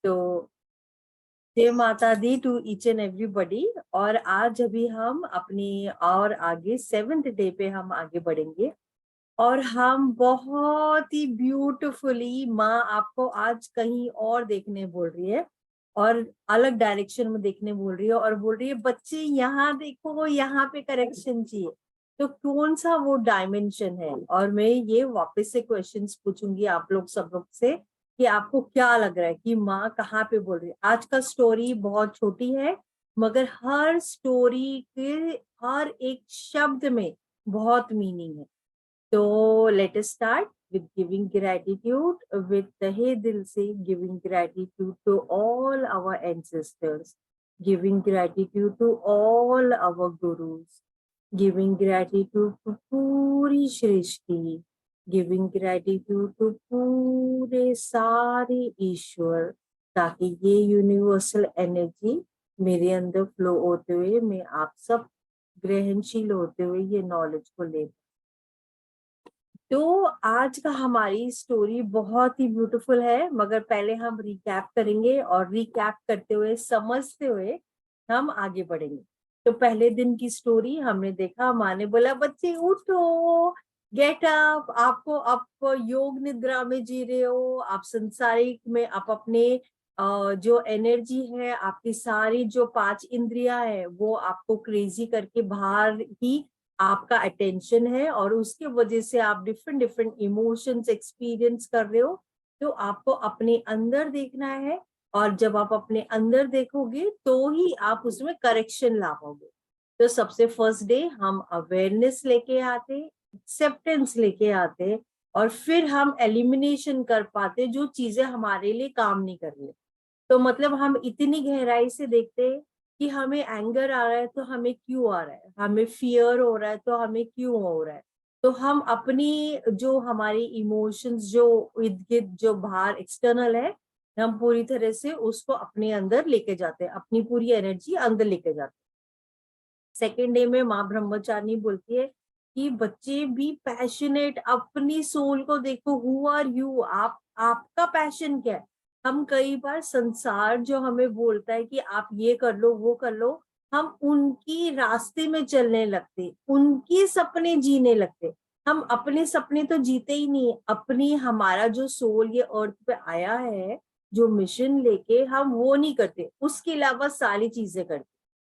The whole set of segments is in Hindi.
तो जय माता दी टू ईच एंड एवरीबॉडी। और आज अभी हम अपनी और आगे 7th डे पे हम आगे बढ़ेंगे और हम बहुत ही ब्यूटीफुली माँ आपको आज कहीं और देखने बोल रही है और अलग डायरेक्शन में देखने बोल रही है और बोल रही है बच्चे यहाँ देखो, यहाँ पे करेक्शन चाहिए। तो कौन सा वो डायमेंशन है? और मैं ये वापस से क्वेश्चंस पूछूंगी आप लोग सब लोग से कि आपको क्या लग रहा है कि माँ कहाँ पे बोल रही है। आज का स्टोरी बहुत छोटी है मगर हर स्टोरी के हर एक शब्द में बहुत मीनिंग है। तो let us start with giving gratitude with तहे दिल से giving gratitude to all our ancestors, giving gratitude to all our gurus, giving gratitude to पूरी सृष्टि, giving gratitude to पूरे सारे ईश्वर, ताकि ये यूनिवर्सल एनर्जी मेरे अंदर फ्लो होते हुए मैं आप सब ग्रहणशील होते हुए ये नॉलेज को ले। तो आज का हमारी स्टोरी बहुत ही ब्यूटीफुल है मगर पहले हम रिकैप करेंगे और रिकैप करते हुए समझते हुए हम आगे बढ़ेंगे। तो पहले दिन की स्टोरी हमने देखा, माँ ने बोला बच्चे उठो, गेट अप, आपको आप योग निद्रा में जी रहे हो, आप संसारिक में आप अपने जो एनर्जी है, आपकी सारी जो 5 इंद्रियां है वो आपको क्रेजी करके बाहर ही आपका अटेंशन है और उसके वजह से आप डिफरेंट डिफरेंट इमोशंस एक्सपीरियंस कर रहे हो। तो आपको अपने अंदर देखना है और जब आप अपने अंदर देखोगे तो ही आप उसमें करेक्शन ला पाओगे। तो सबसे फर्स्ट डे हम अवेयरनेस लेके आते, एक्सेप्टेंस लेके आते और फिर हम एलिमिनेशन कर पाते जो चीजें हमारे लिए काम नहीं कर रही। तो मतलब हम इतनी गहराई से देखते हैं कि हमें एंगर आ रहा है तो हमें क्यों आ रहा है, हमें फियर हो रहा है तो हमें क्यों हो रहा है। तो हम अपनी जो हमारी इमोशंस जो इर्द गिर्द जो बाहर एक्सटर्नल है, हम पूरी तरह से उसको अपने अंदर लेके जाते हैं, अपनी पूरी एनर्जी अंदर लेके जाते हैं। सेकेंड डे में माँ ब्रह्मचारिणी बोलती है कि बच्चे भी पैशनेट, अपनी सोल को देखो, हु आर यू, आप आपका पैशन क्या है। हम कई बार संसार जो हमें बोलता है कि आप ये कर लो वो कर लो, हम उनकी रास्ते में चलने लगते, उनके सपने जीने लगते। हम अपने सपने तो जीते ही नहीं, अपनी हमारा जो सोल ये अर्थ पे आया है जो मिशन लेके, हम वो नहीं करते, उसके अलावा सारी चीजें करते।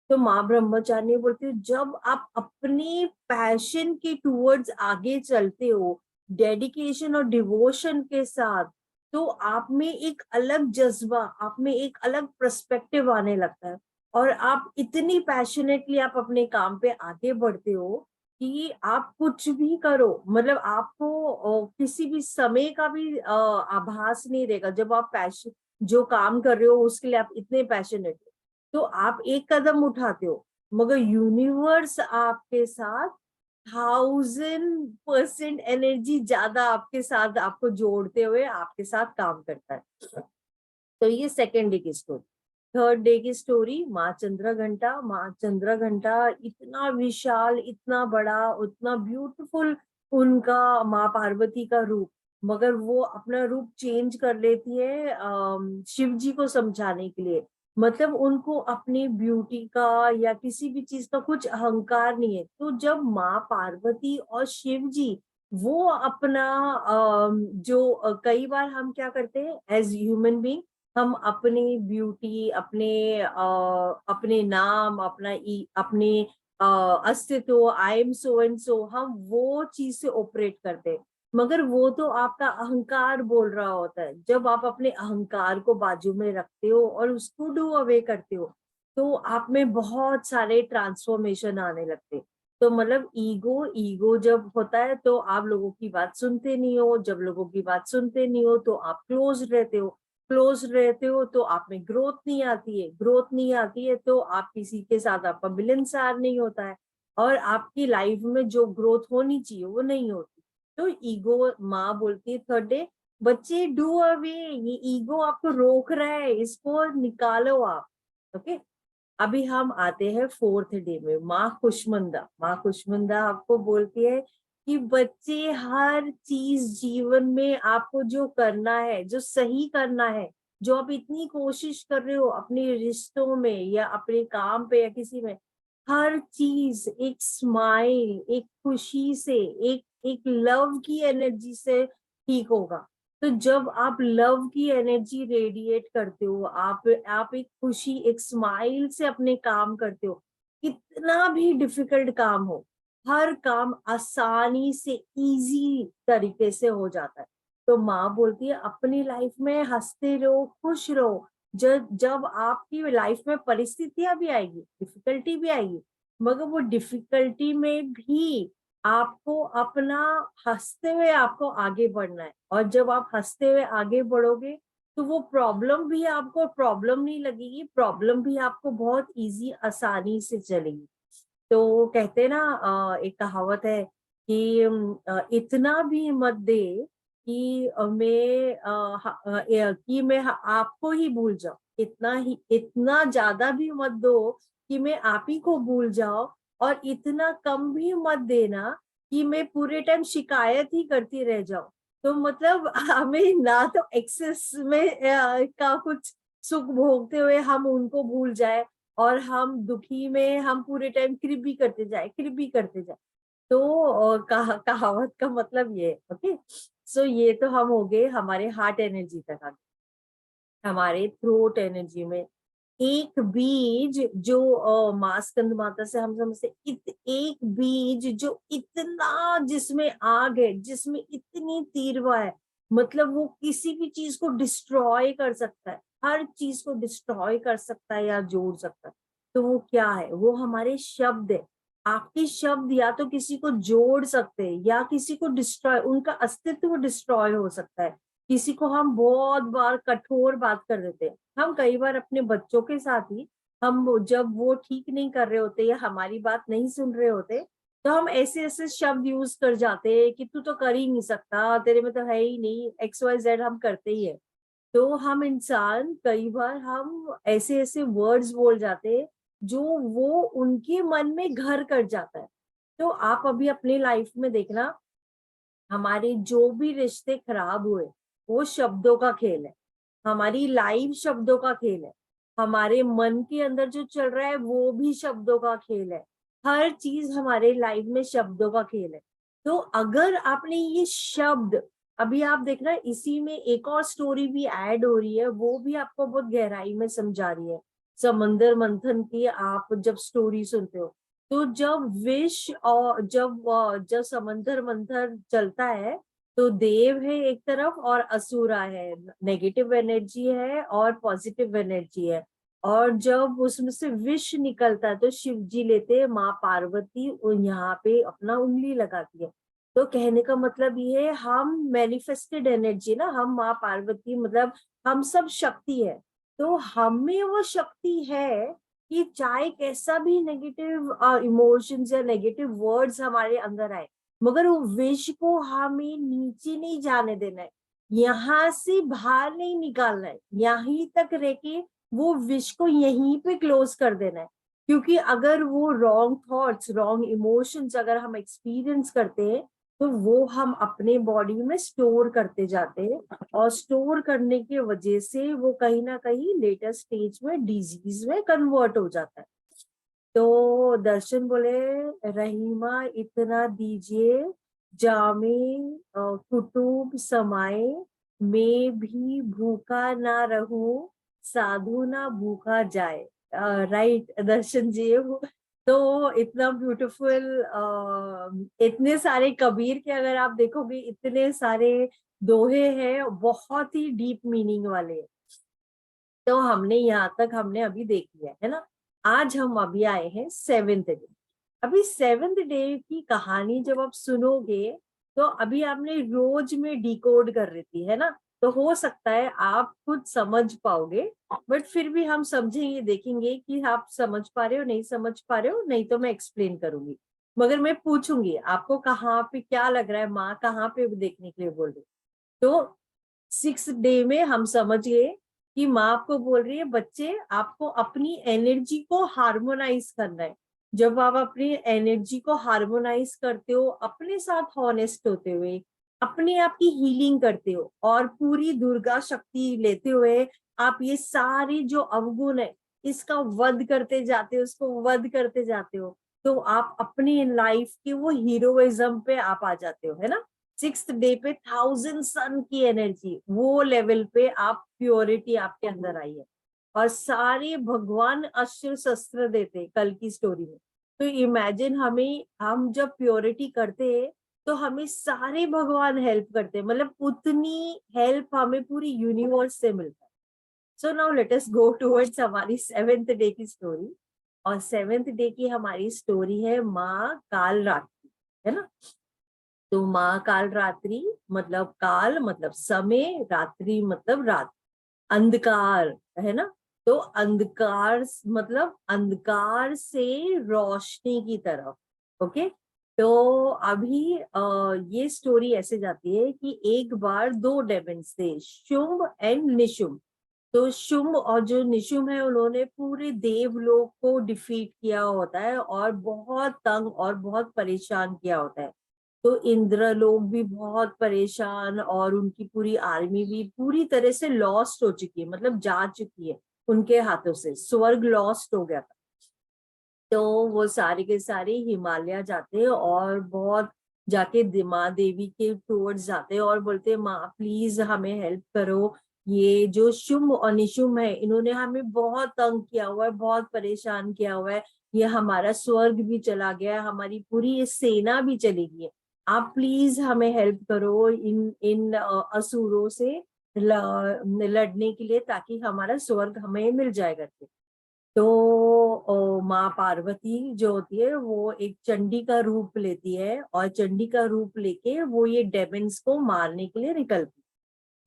तो माँ ब्रह्मचारिणी बोलती है जब आप अपने पैशन के टूवर्ड्स आगे चलते हो डेडिकेशन और डिवोशन के साथ, तो आप में एक अलग जज्बा, आप में एक अलग पर्सपेक्टिव आने लगता है और आप इतनी पैशनेटली आप अपने काम पे आगे बढ़ते हो कि आप कुछ भी करो, मतलब आपको किसी भी समय का भी आभास नहीं रहेगा। जब आप पैशन जो काम कर रहे हो उसके लिए आप इतने पैशनेट हो तो आप एक कदम उठाते हो मगर यूनिवर्स आपके साथ 1000% एनर्जी ज्यादा आपके साथ आपको जोड़ते हुए आपके साथ काम करता है। तो ये सेकेंड डे की स्टोरी। थर्ड डे की स्टोरी माँ चंद्र घंटा। माँ चंद्र घंटा इतना विशाल, इतना बड़ा, उतना ब्यूटीफुल उनका माँ पार्वती का रूप, मगर वो अपना रूप चेंज कर लेती है शिव जी को समझाने के लिए। मतलब उनको अपनी ब्यूटी का या किसी भी चीज का कुछ अहंकार नहीं है। तो जब माँ पार्वती और शिव जी वो अपना जो कई बार हम क्या करते हैं एज ह्यूमन बीइंग, हम अपनी ब्यूटी, अपने नाम, अपने अस्तित्व, I am so and so, हम वो चीज से ऑपरेट करते हैं मगर वो तो आपका अहंकार बोल रहा होता है। जब आप अपने अहंकार को बाजू में रखते हो और उसको डू अवे करते हो तो आप में बहुत सारे ट्रांसफॉर्मेशन आने लगते हैं। तो मतलब ईगो ईगो जब होता है तो आप लोगों की बात सुनते नहीं हो, जब लोगों की बात सुनते नहीं हो तो आप क्लोज रहते हो, क्लोज रहते हो तो आप में ग्रोथ नहीं आती है, ग्रोथ नहीं आती है तो आप किसी के साथ आपका मिलनसार नहीं होता है और आपकी लाइफ में जो ग्रोथ होनी चाहिए वो नहीं होती। तो ईगो, माँ बोलती है थर्ड डे बच्चे डू अवे, ये ईगो आपको रोक रहा है, इसको निकालो आप। ओके, अभी हम आते हैं फोर्थ डे में। माँ खुशमंदा, माँ खुशमंदा आपको बोलती है कि बच्चे हर चीज जीवन में आपको जो करना है, जो सही करना है जो आप इतनी कोशिश कर रहे हो अपने रिश्तों में या अपने काम पे या किसी में, हर चीज एक स्माइल, एक खुशी से, एक एक लव की एनर्जी से ठीक होगा। तो जब आप लव की एनर्जी रेडिएट करते हो, आप एक खुशी, एक स्माइल से अपने काम करते हो, कितना भी डिफिकल्ट काम हो, हर काम आसानी से इजी तरीके से हो जाता है। तो माँ बोलती है अपनी लाइफ में हंसते रहो, खुश रहो। जब जब आपकी लाइफ में परिस्थितियां भी आएगी, डिफिकल्टी भी आएगी, मगर वो डिफिकल्टी में भी आपको अपना हंसते हुए आपको आगे बढ़ना है। और जब आप हंसते हुए आगे बढ़ोगे तो वो प्रॉब्लम भी आपको प्रॉब्लम नहीं लगेगी, प्रॉब्लम भी आपको बहुत इजी आसानी से चलेगी। तो कहते हैं ना, एक कहावत है कि इतना भी मत दे कि मैं आपको ही भूल जाऊं, इतना ज्यादा भी मत दो कि मैं आप ही को भूल जाऊं, और इतना कम भी मत देना कि मैं पूरे टाइम शिकायत ही करती रह जाऊं। तो मतलब हमें ना तो एक्सेस में का कुछ सुख भोगते हुए हम उनको भूल जाए, और हम दुखी में हम पूरे टाइम कृपी करते जाए, कृपी करते जाए। तो कहावत का मतलब ये है। ओके, सो ये तो हम हो गए हमारे हार्ट एनर्जी तक आ गए। हमारे थ्रोट एनर्जी में एक बीज जो माँ स्कंद माता से हम समझते, एक बीज जो इतना, जिसमें आग है, जिसमें इतनी तीव्रता है, मतलब वो किसी भी चीज को डिस्ट्रॉय कर सकता है, हर चीज को डिस्ट्रॉय कर सकता है या जोड़ सकता है। तो वो क्या है? वो हमारे शब्द है। आपके शब्द या तो किसी को जोड़ सकते हैं या किसी को डिस्ट्रॉय, उनका अस्तित्व डिस्ट्रॉय हो सकता है। किसी को हम बहुत बार कठोर बात कर देते हैं। हम कई बार अपने बच्चों के साथ ही, हम जब वो ठीक नहीं कर रहे होते या हमारी बात नहीं सुन रहे होते, तो हम ऐसे ऐसे शब्द यूज कर जाते हैं कि तू तो कर ही नहीं सकता, तेरे में तो है ही नहीं, एक्स वाई जेड हम करते ही है। तो हम इंसान कई बार हम ऐसे ऐसे वर्ड्स बोल जाते हैं जो वो उनके मन में घर कर जाता है। तो आप अभी अपनी लाइफ में देखना, हमारे जो भी रिश्ते खराब हुए, वो शब्दों का खेल है। हमारी लाइफ शब्दों का खेल है। हमारे मन के अंदर जो चल रहा है वो भी शब्दों का खेल है। हर चीज हमारे लाइफ में शब्दों का खेल है। तो अगर आपने ये शब्द, अभी आप देख रहे हैं इसी में एक और स्टोरी भी ऐड हो रही है, वो भी आपको बहुत गहराई में समझा रही है। समंदर मंथन की आप जब स्टोरी सुनते हो, तो जब विष और जब समंदर मंथन चलता है, तो देव है एक तरफ और असुरा है, नेगेटिव एनर्जी है और पॉजिटिव एनर्जी है। और जब उसमें से विष निकलता है तो शिव जी लेते हैं, माँ पार्वती यहाँ पे अपना उंगली लगाती है। तो कहने का मतलब ये है, हम मैनिफेस्टेड एनर्जी ना, हम माँ पार्वती मतलब हम सब शक्ति है। तो हमें वो शक्ति है कि चाहे कैसा भी नेगेटिव इमोशंस या नेगेटिव वर्ड्स हमारे अंदर आए, मगर वो विष को हमें नीचे नहीं जाने देना है, यहाँ से बाहर नहीं निकालना है, यहीं तक रह के वो विष को यहीं पे क्लोज कर देना है। क्योंकि अगर वो रॉन्ग थॉट्स, रॉन्ग इमोशंस अगर हम एक्सपीरियंस करते हैं, तो वो हम अपने बॉडी में स्टोर करते जाते हैं, और स्टोर करने की वजह से वो कहीं ना कहीं लेटर स्टेज में डिजीज में कन्वर्ट हो जाता है। तो दर्शन बोले, रहीमा इतना दीजिए, जामे कुतुब समाए, मैं भी भूखा ना रहूं, साधु ना भूखा जाए। राइट दर्शन जी, वो तो इतना ब्यूटीफुल, इतने सारे कबीर के अगर आप देखोगे, इतने सारे दोहे हैं, बहुत ही डीप मीनिंग वाले। तो हमने यहाँ तक हमने अभी देख लिया है ना। आज हम अभी आए हैं सेवेंथ डे। अभी सेवेंथ डे की कहानी जब आप सुनोगे, तो अभी आपने रोज में डिकोड कर रही थी है ना, तो हो सकता है आप खुद समझ पाओगे, बट फिर भी हम समझेंगे, देखेंगे कि आप समझ पा रहे हो नहीं समझ पा रहे हो, नहीं तो मैं एक्सप्लेन करूंगी। मगर मैं पूछूंगी आपको कहाँ पे क्या लग रहा है, माँ कहाँ पे देखने के लिए बोल रही। तो सिक्स डे में हम समझ गए कि माँ आपको बोल रही है, बच्चे आपको अपनी एनर्जी को हार्मोनाइज करना है। जब आप अपनी एनर्जी को हार्मोनाइज करते हो, अपने साथ हॉनेस्ट होते हुए, अपने आप की हीलिंग करते हो और पूरी दुर्गा शक्ति लेते हुए आप ये सारी जो अवगुण है इसका वध करते जाते हो, उसको वध करते जाते हो, तो आप अपनी लाइफ की वो हीरोइज्म पे आप आ जाते हो, है ना। 6th डे पे 1000 सन की एनर्जी, वो लेवल पे आप प्योरिटी आपके अंदर आई है। और सारे भगवान अस्त्र शस्त्र देते कल की स्टोरी में। तो इमेजिन हम जब प्योरिटी करते हैं तो हमें सारे भगवान हेल्प करते हैं, मतलब उतनी हेल्प हमें पूरी यूनिवर्स से मिलता है। So now let us go towards हमारी 7th डे की स्टोरी। और 7th डे की हमारी स्टोरी है माँ काल रात्रि, है ना। तो माँ काल रात्रि मतलब काल मतलब समय, रात्रि मतलब रात, अंधकार, है ना। तो अंधकार मतलब अंधकार से रोशनी की तरफ। ओके। तो अभी ये स्टोरी ऐसे जाती है कि एक बार दो डेमन्स थे, शुंभ एंड निशुंभ। तो शुंभ और जो निशुंभ है उन्होंने पूरे देवलोक को डिफीट किया होता है और बहुत तंग और बहुत परेशान किया होता है। तो इंद्र लोग भी बहुत परेशान और उनकी पूरी आर्मी भी पूरी तरह से लॉस्ट हो चुकी है, मतलब जा चुकी है, उनके हाथों से स्वर्ग लॉस्ट हो गया था। तो वो सारे के सारे हिमालय जाते हैं और बहुत जाके माँ देवी के टूवर्ड्स जाते हैं और बोलते हैं माँ प्लीज हमें हेल्प करो, ये जो शुंभ और निशुंभ है इन्होंने हमें बहुत तंग किया हुआ है, बहुत परेशान किया हुआ है, ये हमारा स्वर्ग भी चला गया है, हमारी पूरी ये सेना भी चली गई है, आप प्लीज हमें हेल्प करो इन इन असुरों से लड़ने के लिए, ताकि हमारा स्वर्ग हमें मिल जाए करके। तो माँ पार्वती जो होती है वो एक चंडी का रूप लेती है और चंडी का रूप लेके वो ये डेमन्स को मारने के लिए निकलती।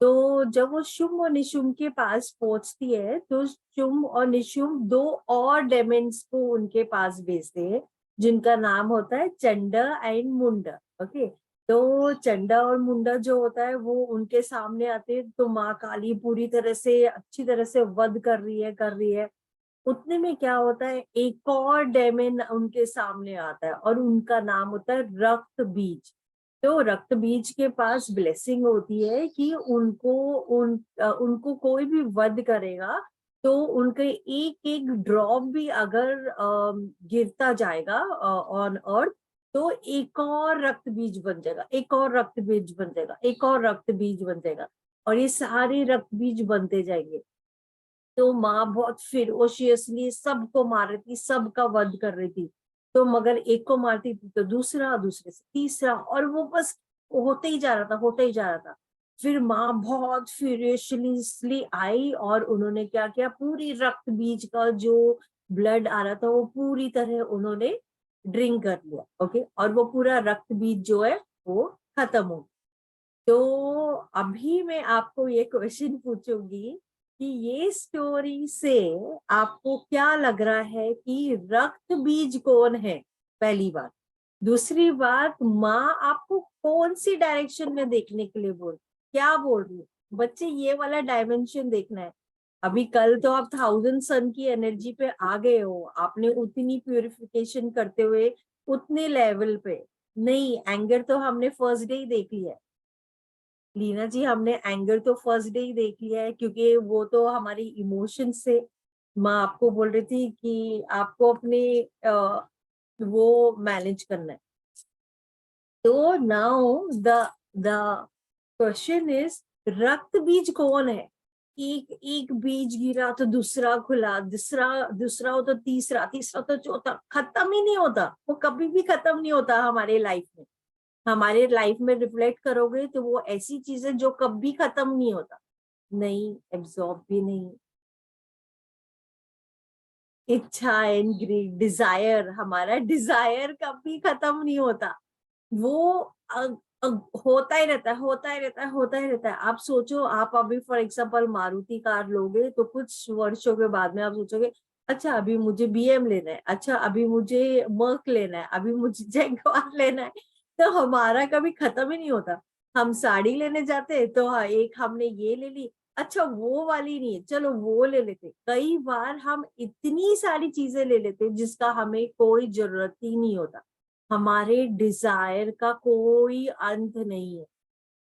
तो जब वो शुंभ और निशुंभ के पास पहुंचती है तो शुंभ और निशुंभ दो और डेमन्स को उनके पास भेजते हैं, जिनका नाम होता है चंडा एंड मुंडा। ओके। तो चंडा और मुंडा जो होता है वो उनके सामने आते हैं, तो माँ काली पूरी तरह से अच्छी तरह से वध कर रही है। उतने में क्या होता है, एक और डेमन उनके सामने आता है और उनका नाम होता है रक्त बीज। तो रक्त बीज के पास ब्लेसिंग होती है कि उनको कोई भी वध करेगा तो उनके एक एक ड्रॉप भी अगर गिरता जाएगा ऑन अर्थ, तो एक और रक्त बीज बन जाएगा, एक और रक्त बीज बन जाएगा, एक और रक्त बीज बन जाएगा, और ये सारे रक्त बीज बनते जाएंगे। तो माँ बहुत फिरोशियसली सबको मार रही थी, सबका वध कर रही थी। तो मगर एक को मारती थी तो दूसरा, दूसरे से तीसरा, और वो बस होते ही जा रहा था, होते ही जा रहा था। फिर माँ बहुत फिरोशियसली आई और उन्होंने क्या किया, पूरी रक्त बीज का जो ब्लड आ रहा था वो पूरी तरह उन्होंने ड्रिंक कर लिया। ओके। और वो पूरा रक्त बीज जो है वो खत्म हो गया। तो अभी मैं आपको ये क्वेश्चन पूछूंगी कि ये स्टोरी से आपको क्या लग रहा है कि रक्त बीज कौन है, पहली बात। दूसरी बात, माँ आपको कौन सी डायरेक्शन में देखने के लिए क्या बोल रही है, बच्चे ये वाला डायमेंशन देखना है। अभी कल तो आप 1000 सन की एनर्जी पे आ गए हो, आपने उतनी प्यूरिफिकेशन करते हुए उतने लेवल पे, नहीं एंगर तो हमने फर्स्ट डे ही देख लिया है लीना जी, हमने एंगर तो फर्स्ट डे ही देख लिया है, क्योंकि वो तो हमारी इमोशन से माँ आपको बोल रही थी कि आपको अपने वो मैनेज करना है। तो now the the question is, रक्त बीज कौन है। एक एक बीज गिरा तो दूसरा खुला, दूसरा दूसरा हो तो तीसरा, तीसरा तो चौथा, खत्म ही नहीं होता, वो कभी भी खत्म नहीं होता हमारे लाइफ में। हमारे लाइफ में रिफ्लेक्ट करोगे तो वो ऐसी चीज है जो कभी खत्म नहीं होता, नहीं एब्जॉर्ब भी नहीं। इच्छा एंड ग्रीड, डिजायर, हमारा डिजायर कभी खत्म नहीं होता, वो अ, अ, होता ही रहता है, होता ही रहता है, होता ही रहता है। आप सोचो, आप अभी फॉर एग्जाम्पल मारुति कार लोगे तो कुछ वर्षों के बाद में आप सोचोगे अच्छा अभी मुझे बीएम लेना है, अच्छा अभी मुझे मर्क लेना है, अभी मुझे जैगवार लेना है। तो हमारा कभी खत्म ही नहीं होता। हम साड़ी लेने जाते हैं तो हाँ, एक हमने ये ले ली, अच्छा वो वाली नहीं है, चलो वो ले लेते। कई बार हम इतनी सारी चीजें ले लेते जिसका हमें कोई जरूरत ही नहीं होता। हमारे डिजायर का कोई अंत नहीं है।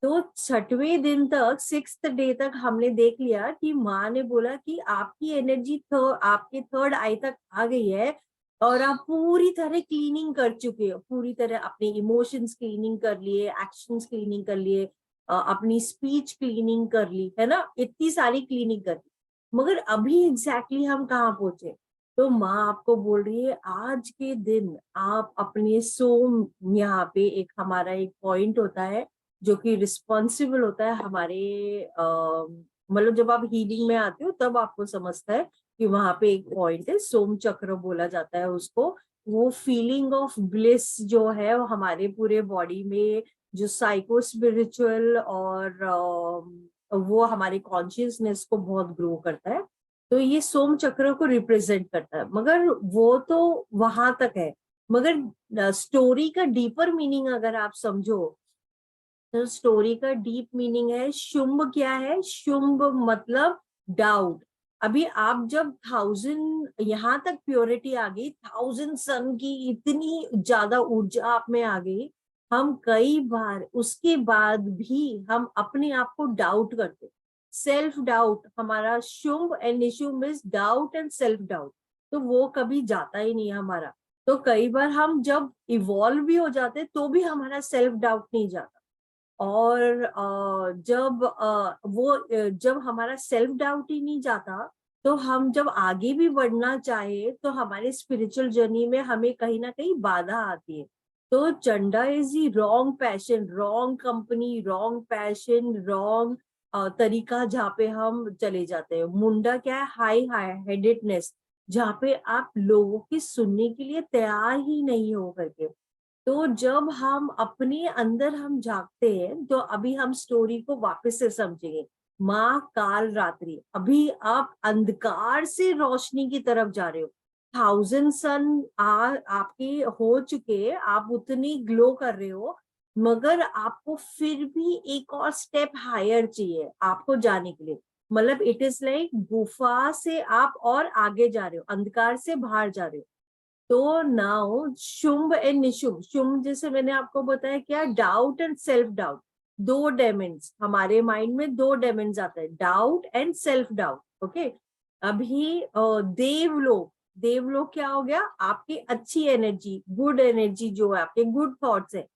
तो 6वें दिन तक, 6th डे तक हमने देख लिया कि माँ ने बोला कि आपकी एनर्जी आपके 3rd आई तक आ गई है और आप पूरी तरह क्लीनिंग कर चुके हो, पूरी तरह अपने इमोशंस क्लीनिंग कर लिए, एक्शंस क्लीनिंग कर लिए, अपनी स्पीच क्लीनिंग कर ली, है ना, इतनी सारी क्लीनिंग कर ली। मगर अभी एग्जैक्टली हम कहाँ पहुंचे? तो माँ आपको बोल रही है आज के दिन आप अपने सोम, यहाँ पे एक हमारा एक पॉइंट होता है जो कि रिस्पॉन्सिबल होता है हमारे, मतलब जब आप हीलिंग में आते हो तब आपको समझता है कि वहां पे एक पॉइंट है, सोम चक्र बोला जाता है उसको। वो फीलिंग ऑफ ब्लिस जो है वो हमारे पूरे बॉडी में, जो साइको स्पिरिचुअल और वो हमारे कॉन्शियसनेस को बहुत ग्रो करता है। तो ये सोम चक्र को रिप्रेजेंट करता है, मगर वो तो वहां तक है। मगर स्टोरी का डीपर मीनिंग अगर आप समझो, तो स्टोरी का डीप मीनिंग है शुंभ। क्या है शुंभ? मतलब डाउट। अभी आप जब 1000 यहाँ तक प्योरिटी आ गई, 1000 सन की इतनी ज्यादा ऊर्जा आप में आ गई, हम कई बार उसके बाद भी हम अपने आप को डाउट करते, सेल्फ डाउट। हमारा Shumbh and Nishumbh is doubt and self doubt. तो वो कभी जाता ही नहीं है हमारा। तो कई बार हम जब इवॉल्व भी हो जाते तो भी हमारा सेल्फ डाउट नहीं जाता। और जब हमारा सेल्फ डाउट ही नहीं जाता, तो हम जब आगे भी बढ़ना चाहे तो हमारे स्पिरिचुअल जर्नी में हमें कहीं ना कहीं बाधा आती है। तो Chanda is the wrong passion, wrong company, wrong passion, wrong तरीका जहाँ पे हम चले जाते हैं। मुंडा क्या है? हाई हाई हेडेडनेस, जहाँ पे आप लोगों की सुनने के लिए तैयार ही नहीं हो करके। तो जब हम अपने अंदर हम झांकते हैं, तो अभी हम स्टोरी को वापस से समझेंगे। माँ काल रात्रि, अभी आप अंधकार से रोशनी की तरफ जा रहे हो। 1000 सन आपके हो चुके, आप उतनी ग्लो कर रहे हो, मगर आपको फिर भी एक और स्टेप हायर चाहिए आपको जाने के लिए। मतलब इट इज लाइक गुफा से आप और आगे जा रहे हो, अंधकार से बाहर जा रहे हो। तो नाउ शुंभ एंड निशुंभ, शुंभ जैसे मैंने आपको बताया क्या, डाउट एंड सेल्फ डाउट। दो डेमेंस हमारे माइंड में, दो डेमेंस आता है, doubt and self doubt. Okay. अभी देवलोक, देवलोक क्या हो गया? आपकी अच्छी एनर्जी, गुड एनर्जी जो है, आपके गुड थॉट्स है,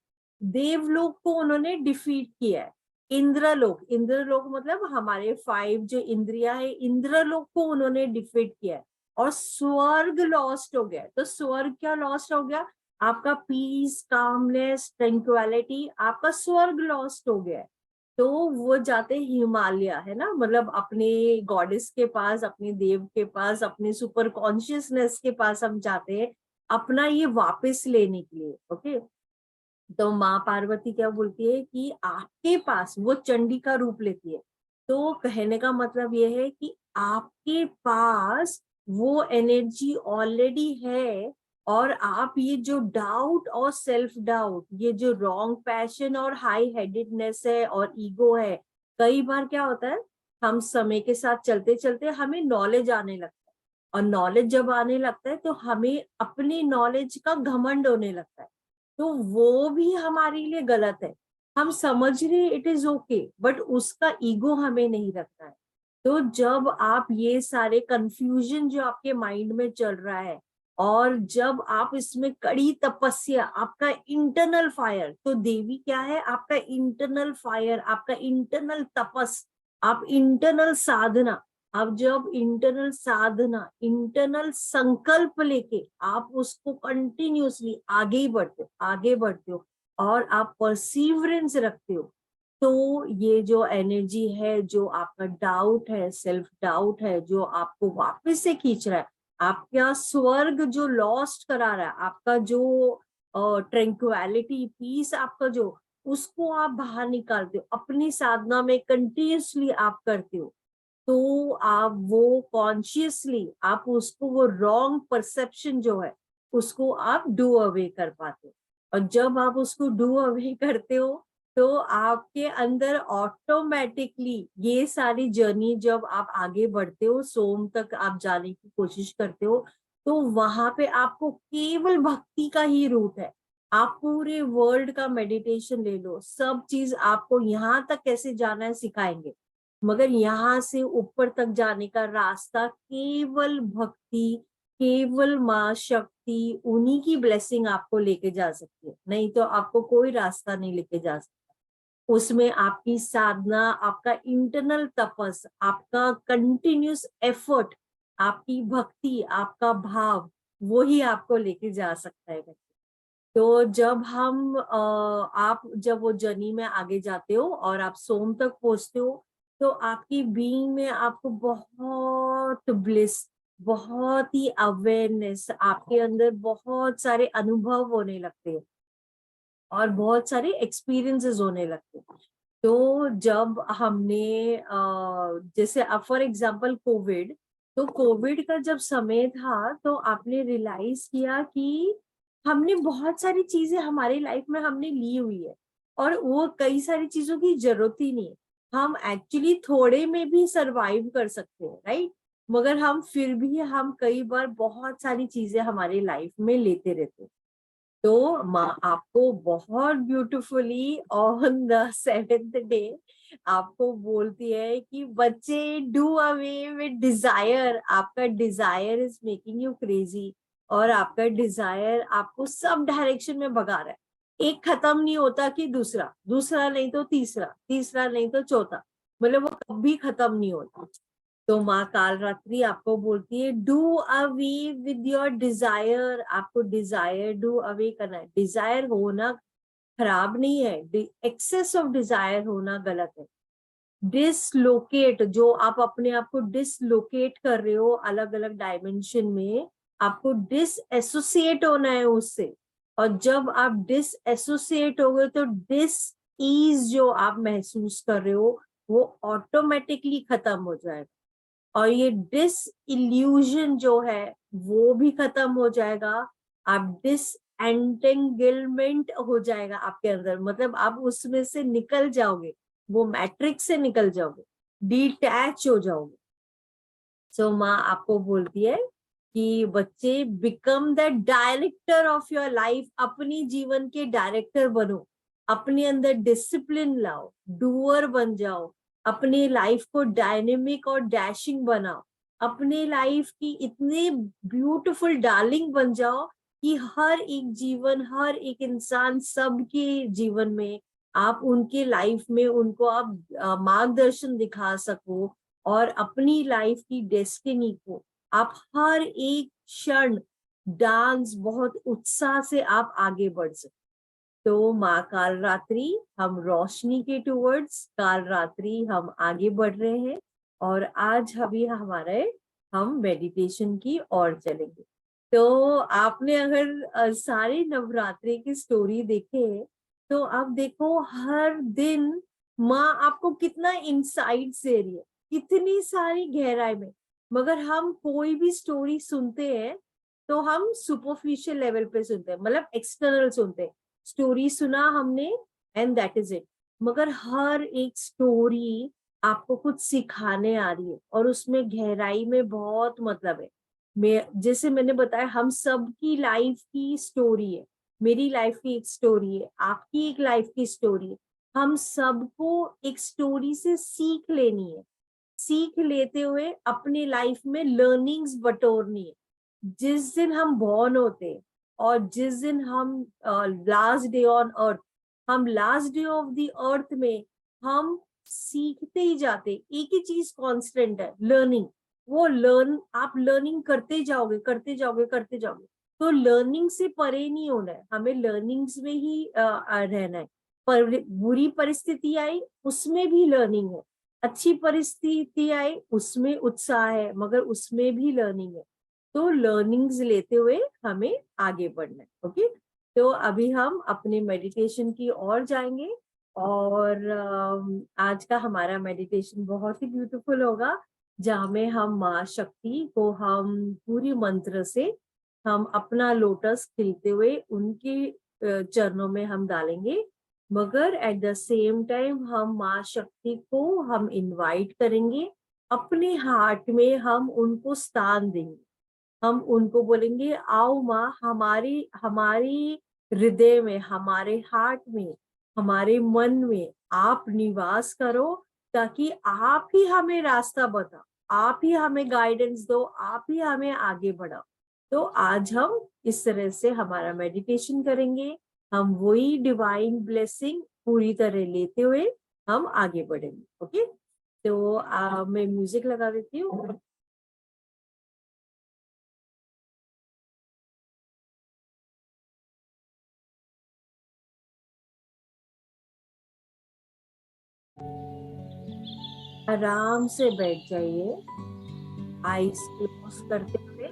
देवलोक को उन्होंने डिफीट किया है। इंद्रलोक, इंद्रलोक मतलब हमारे 5 जो इंद्रिया है, इंद्रलोक को उन्होंने डिफीट किया है। और स्वर्ग लॉस्ट हो गया। तो स्वर्ग क्या लॉस्ट हो गया? आपका पीस, कामनेस, ट्रैंक्विलिटी, आपका स्वर्ग लॉस्ट हो गया है। तो वो जाते हिमालय, है ना, मतलब अपने गॉडेस के पास, अपने देव के पास, अपने सुपर कॉन्शियसनेस के पास हम जाते हैं अपना ये वापस लेने के लिए। ओके। तो माँ पार्वती क्या बोलती है कि आपके पास, वो चंडी का रूप लेती है। तो कहने का मतलब ये है कि आपके पास वो एनर्जी ऑलरेडी है। और आप ये जो डाउट और सेल्फ डाउट, ये जो रॉन्ग पैशन और हाई हेडेडनेस है और ईगो है, कई बार क्या होता है, हम समय के साथ चलते चलते हमें नॉलेज आने लगता है। और नॉलेज जब आने लगता है तो हमें अपनी नॉलेज का घमंड होने लगता है। तो वो भी हमारे लिए गलत है। हम समझ रहे इट इज ओके, बट उसका ईगो हमें नहीं रखना है। तो जब आप ये सारे कंफ्यूजन जो आपके माइंड में चल रहा है, और जब आप इसमें कड़ी तपस्या, आपका इंटरनल फायर, तो देवी क्या है? आपका इंटरनल फायर, आपका इंटरनल तपस, आप इंटरनल साधना। अब जब इंटरनल साधना, इंटरनल संकल्प लेके आप उसको कंटिन्यूअसली आगे ही बढ़ते हो, आगे बढ़ते हो, और आप परसीवरेंस रखते हो, तो ये जो एनर्जी है, जो आपका डाउट है, सेल्फ डाउट है, जो आपको वापस से खींच रहा है, आपका स्वर्ग जो लॉस्ट करा रहा है, आपका जो ट्रैंक्विलिटी, पीस आपका जो, उसको आप बाहर निकालते हो, अपनी साधना में कंटिन्यूअसली आप करते हो। तो आप वो कॉन्शियसली आप उसको, वो रॉन्ग परसेप्शन जो है, उसको आप डू अवे कर पाते हो। और जब आप उसको डू अवे करते हो, तो आपके अंदर ऑटोमेटिकली ये सारी जर्नी, जब आप आगे बढ़ते हो, सोम तक आप जाने की कोशिश करते हो, तो वहां पे आपको केवल भक्ति का ही रूट है। आप पूरे वर्ल्ड का मेडिटेशन ले लो, सब चीज आपको यहाँ तक कैसे जाना है सिखाएंगे, मगर यहाँ से ऊपर तक जाने का रास्ता केवल भक्ति, केवल माँ शक्ति, उन्हीं की ब्लेसिंग आपको लेके जा सकती है, नहीं तो आपको कोई रास्ता नहीं लेके जा सकता। उसमें आपकी साधना, आपका इंटरनल तपस, आपका कंटिन्यूस एफर्ट, आपकी भक्ति, आपका भाव, वो ही आपको लेके जा सकता है। तो जब हम आप जब वो जर्नी में आगे जाते हो और आप सोम तक पहुंचते हो, तो आपकी बीइंग में आपको बहुत ब्लिस, बहुत ही अवेयरनेस, आपके अंदर बहुत सारे अनुभव होने लगते हैं और बहुत सारे एक्सपीरियंसेस होने लगते हैं। तो जब हमने जैसे फॉर एग्जांपल कोविड, तो कोविड का जब समय था तो आपने रियलाइज किया कि हमने बहुत सारी चीजें हमारी लाइफ में हमने ली हुई है और वो कई सारी चीजों की जरूरत ही नहीं है। हम एक्चुअली थोड़े में भी सरवाइव कर सकते हैं, राइट, मगर हम फिर भी हम कई बार बहुत सारी चीजें हमारी लाइफ में लेते रहते हैं। तो माँ आपको बहुत beautifully on the 7th day आपको बोलती है कि बच्चे डू अवे विद डिजायर, आपका desire is making you crazy, और आपका डिजायर आपको सब डायरेक्शन में भगा रहा है। एक खत्म नहीं होता कि दूसरा, दूसरा नहीं तो तीसरा, तीसरा नहीं तो चौथा, मतलब वो कभी खत्म नहीं होता। तो माँ काल रात्रि आपको बोलती है do away with your desire, आपको डिजायर डू अवे करना है। डिजायर होना खराब नहीं है, एक्सेस ऑफ डिजायर होना गलत है। डिसलोकेट, जो आप अपने आप को डिसलोकेट कर रहे हो अलग अलग डायमेंशन में, आपको डिस एसोसिएट होना है उससे। और जब आप डिस एसोसिएट हो गए तो डिस ईज जो आप महसूस कर रहे हो वो ऑटोमेटिकली खत्म हो जाएगा, और ये डिस इल्यूजन जो है वो भी खत्म हो जाएगा। आप डिस एंटेंगलमेंट हो जाएगा आपके अंदर, मतलब आप उसमें से निकल जाओगे, वो मैट्रिक्स से निकल जाओगे, डिटैच हो जाओगे। सो माँ आपको बोलती है कि बच्चे become the director of your life, अपनी जीवन के डायरेक्टर बनो, अपने अंदर डिसिप्लिन लाओ, डूअर बन जाओ, अपने लाइफ को डायनेमिक और डैशिंग बनाओ, अपने लाइफ की इतने ब्यूटीफुल डार्लिंग बन जाओ कि हर एक जीवन, हर एक इंसान, सबके जीवन में आप उनके लाइफ में उनको आप मार्गदर्शन दिखा सको, और अपनी लाइफ की डेस्टिनी को आप हर एक क्षण डांस बहुत उत्साह से आप आगे बढ़ सकते। तो माँ काल रात्रि, हम रोशनी के टूवर्ड्स काल रात्रि हम आगे बढ़ रहे हैं, और आज अभी हमारे हम मेडिटेशन की ओर चलेंगे। तो आपने अगर सारे नवरात्रि की स्टोरी देखे तो आप देखो हर दिन माँ आपको कितना इंसाइट्स दे रही है, कितनी सारी गहराई में। मगर हम कोई भी स्टोरी सुनते हैं तो हम सुपरफिशियल लेवल पे सुनते हैं, मतलब एक्सटर्नल सुनते हैं। स्टोरी सुना हमने एंड दैट इज इट, मगर हर एक स्टोरी आपको कुछ सिखाने आ रही है और उसमें गहराई में बहुत मतलब है। मैं जैसे मैंने बताया, हम सबकी लाइफ की स्टोरी है, मेरी लाइफ की एक स्टोरी है, आपकी एक लाइफ की स्टोरी है। हम सबको एक स्टोरी से सीख लेनी है, सीख लेते हुए अपनी लाइफ में लर्निंग्स बटोरनी है। जिस दिन हम बॉर्न होते हैं और जिस दिन हम लास्ट डे ऑन अर्थ, हम last day of the earth में हम सीखते ही जाते, एक ही चीज कांस्टेंट है, लर्निंग। वो आप लर्निंग करते जाओगे, करते जाओगे, करते जाओगे। तो लर्निंग से परे नहीं होना है, हमें लर्निंग्स में ही रहना है। पर बुरी परिस्थिति आई उसमें भी लर्निंग है, अच्छी परिस्थिति आए उसमें उत्साह है, मगर उसमें भी लर्निंग है। तो लर्निंग्स लेते हुए हमें आगे बढ़ना है। ओके, तो अभी हम अपने मेडिटेशन की ओर जाएंगे, और आज का हमारा मेडिटेशन बहुत ही ब्यूटीफुल होगा, जहाँ में हम माँ शक्ति को हम पूरी मंत्र से हम अपना लोटस खिलते हुए उनके चरणों में हम डालेंगे, मगर एट द सेम टाइम हम माँ शक्ति को हम इनवाइट करेंगे, अपने हार्ट में हम उनको स्थान देंगे। हम उनको बोलेंगे आओ माँ, हमारी हमारी हृदय में, हमारे हार्ट में, हमारे मन में आप निवास करो, ताकि आप ही हमें रास्ता बताओ, आप ही हमें गाइडेंस दो, आप ही हमें आगे बढ़ाओ। तो आज हम इस तरह से हमारा मेडिटेशन करेंगे, हम वही डिवाइन ब्लेसिंग पूरी तरह लेते हुए हम आगे बढ़ेंगे। ओके, तो मैं म्यूजिक लगा देती हूँ। आराम से बैठ जाइए, आईज क्लोज करते हुए,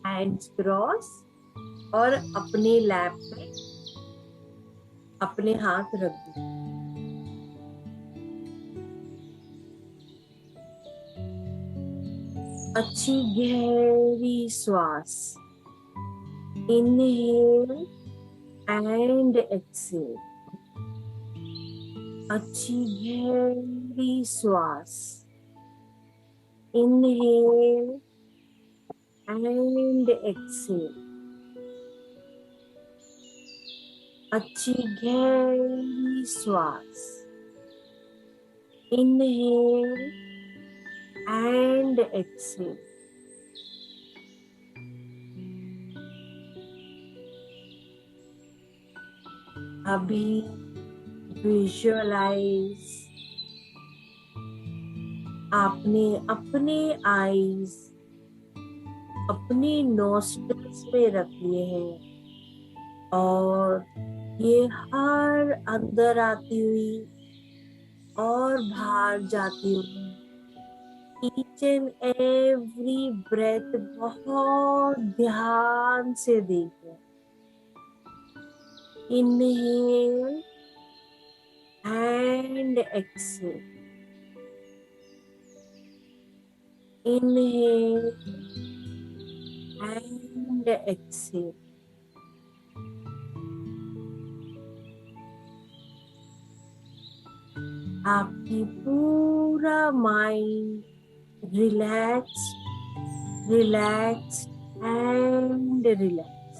हैंड्स क्रॉस, और अपने लैप पे अपने हाथ रख दीजिए। अच्छी गहरी श्वास, इनहेल एंड एक्सेल। अच्छी गहरी श्वास, इनहेल एंड एक्सेल। अच्छी गहरी श्वास, इनहेल एंड एक्सेल। अभी विजुअलाइज आपने अपने आईज अपने नोस्ट्रल्स में रख लिए हैं, और ये हर अंदर आती हुई और बाहर जाती हुई ईच एंड एवरी ब्रेथ बहुत ध्यान से देखो। Inhale and exhale, inhale and exhale. आपकी पूरा mind relax, relax and relax.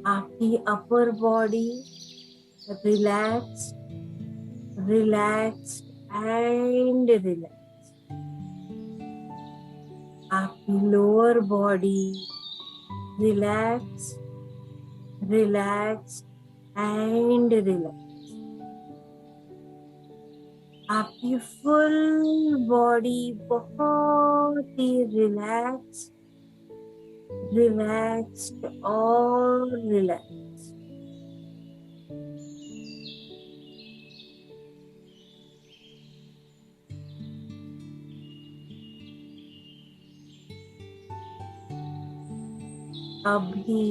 आपकी upper body relax, relax and relax. आपकी lower body relax, relax and relax. आपकी फुल बॉडी बहुत ही रिलैक्स, रिलैक्स्ड और रिलैक्स। अभी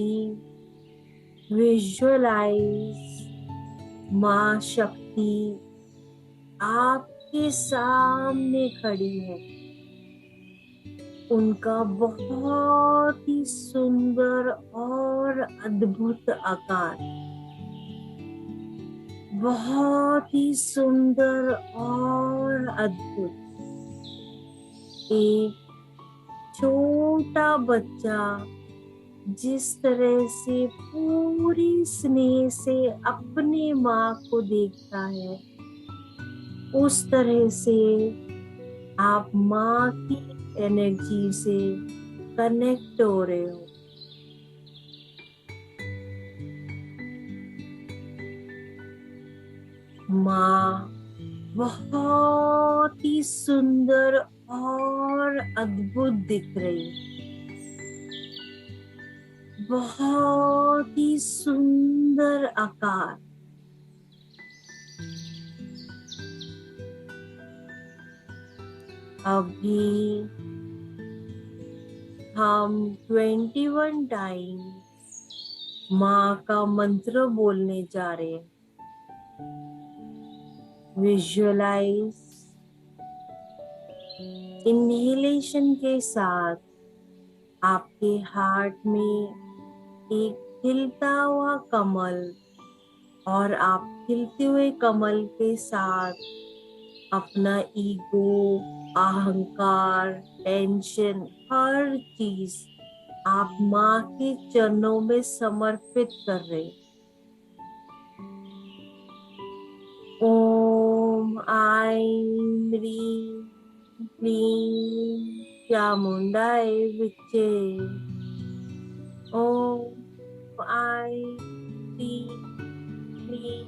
विजुअलाइज माँ शक्ति आपके सामने खड़ी है। उनका बहुत ही सुंदर और अद्भुत आकार, बहुत ही सुंदर और अद्भुत। एक छोटा बच्चा जिस तरह से पूरी स्नेह से अपने माँ को देखता है, उस तरह से आप माँ की एनर्जी से कनेक्ट हो रहे हो। माँ बहुत ही सुंदर और अद्भुत दिख रही है, बहुत ही सुंदर आकार। अभी हम 21 टाइम माँ का मंत्र बोलने जा रहे हैं। विजुअलाइज इनहेलेशन के साथ आपके हार्ट में एक खिलता हुआ कमल, और आप खिलते हुए कमल के साथ अपना ईगो, अहंकार, टेंशन, हर चीज आप माँ के चरणों में समर्पित कर रहे हैं। ओम ऐं ह्रीं क्लीं चामुंडाय विचे। ओम ऐं ह्रीं क्लीं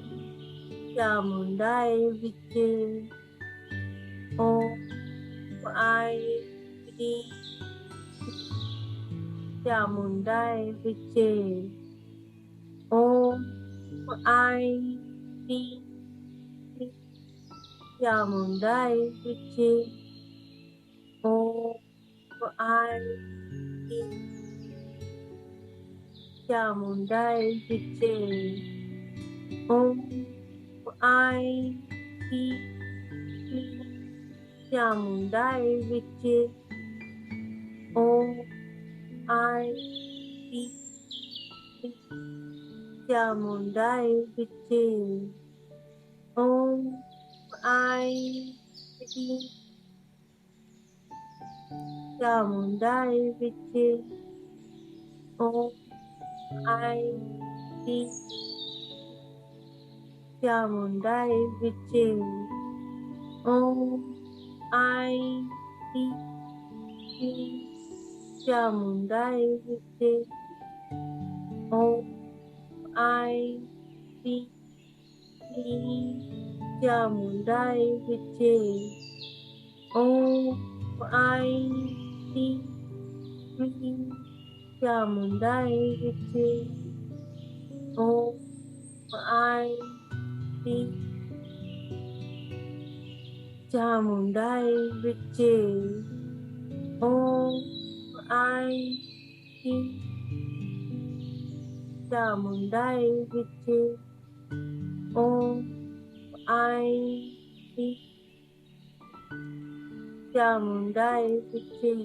चामुंडाय विचे। ओम ऐं ह्रीं चामुंडाय विचे। ओम ऐं ह्रीं क्लीं चामुंडाय विचे। ओम ऐं ह्रीं चामुंडाय विचे। ओम ऐं ह्रीं क्लीं चामुंडाय विचे। ओम ऐं ह्रीं क्लीं चामुंडाय विचे। ओम ऐं ह्रीं चामुंडाय विचे। ओम ऐं ह्रीं चामुंडाय विचे। ओम ऐं ह्रीं क्लीं चामुंडाय विचे। ओम ऐं ह्रीं क्लीं चामुंडाय विचे। ओम ऐं ह्रीं क्लीं चामुंडाय विचे। ओम ऐं ह्रीं चामुंडाय विचे। ओम ऐं ह्रीं चामुंडाय विचे। ओम ऐं ह्रीं चामुंडाय विचे।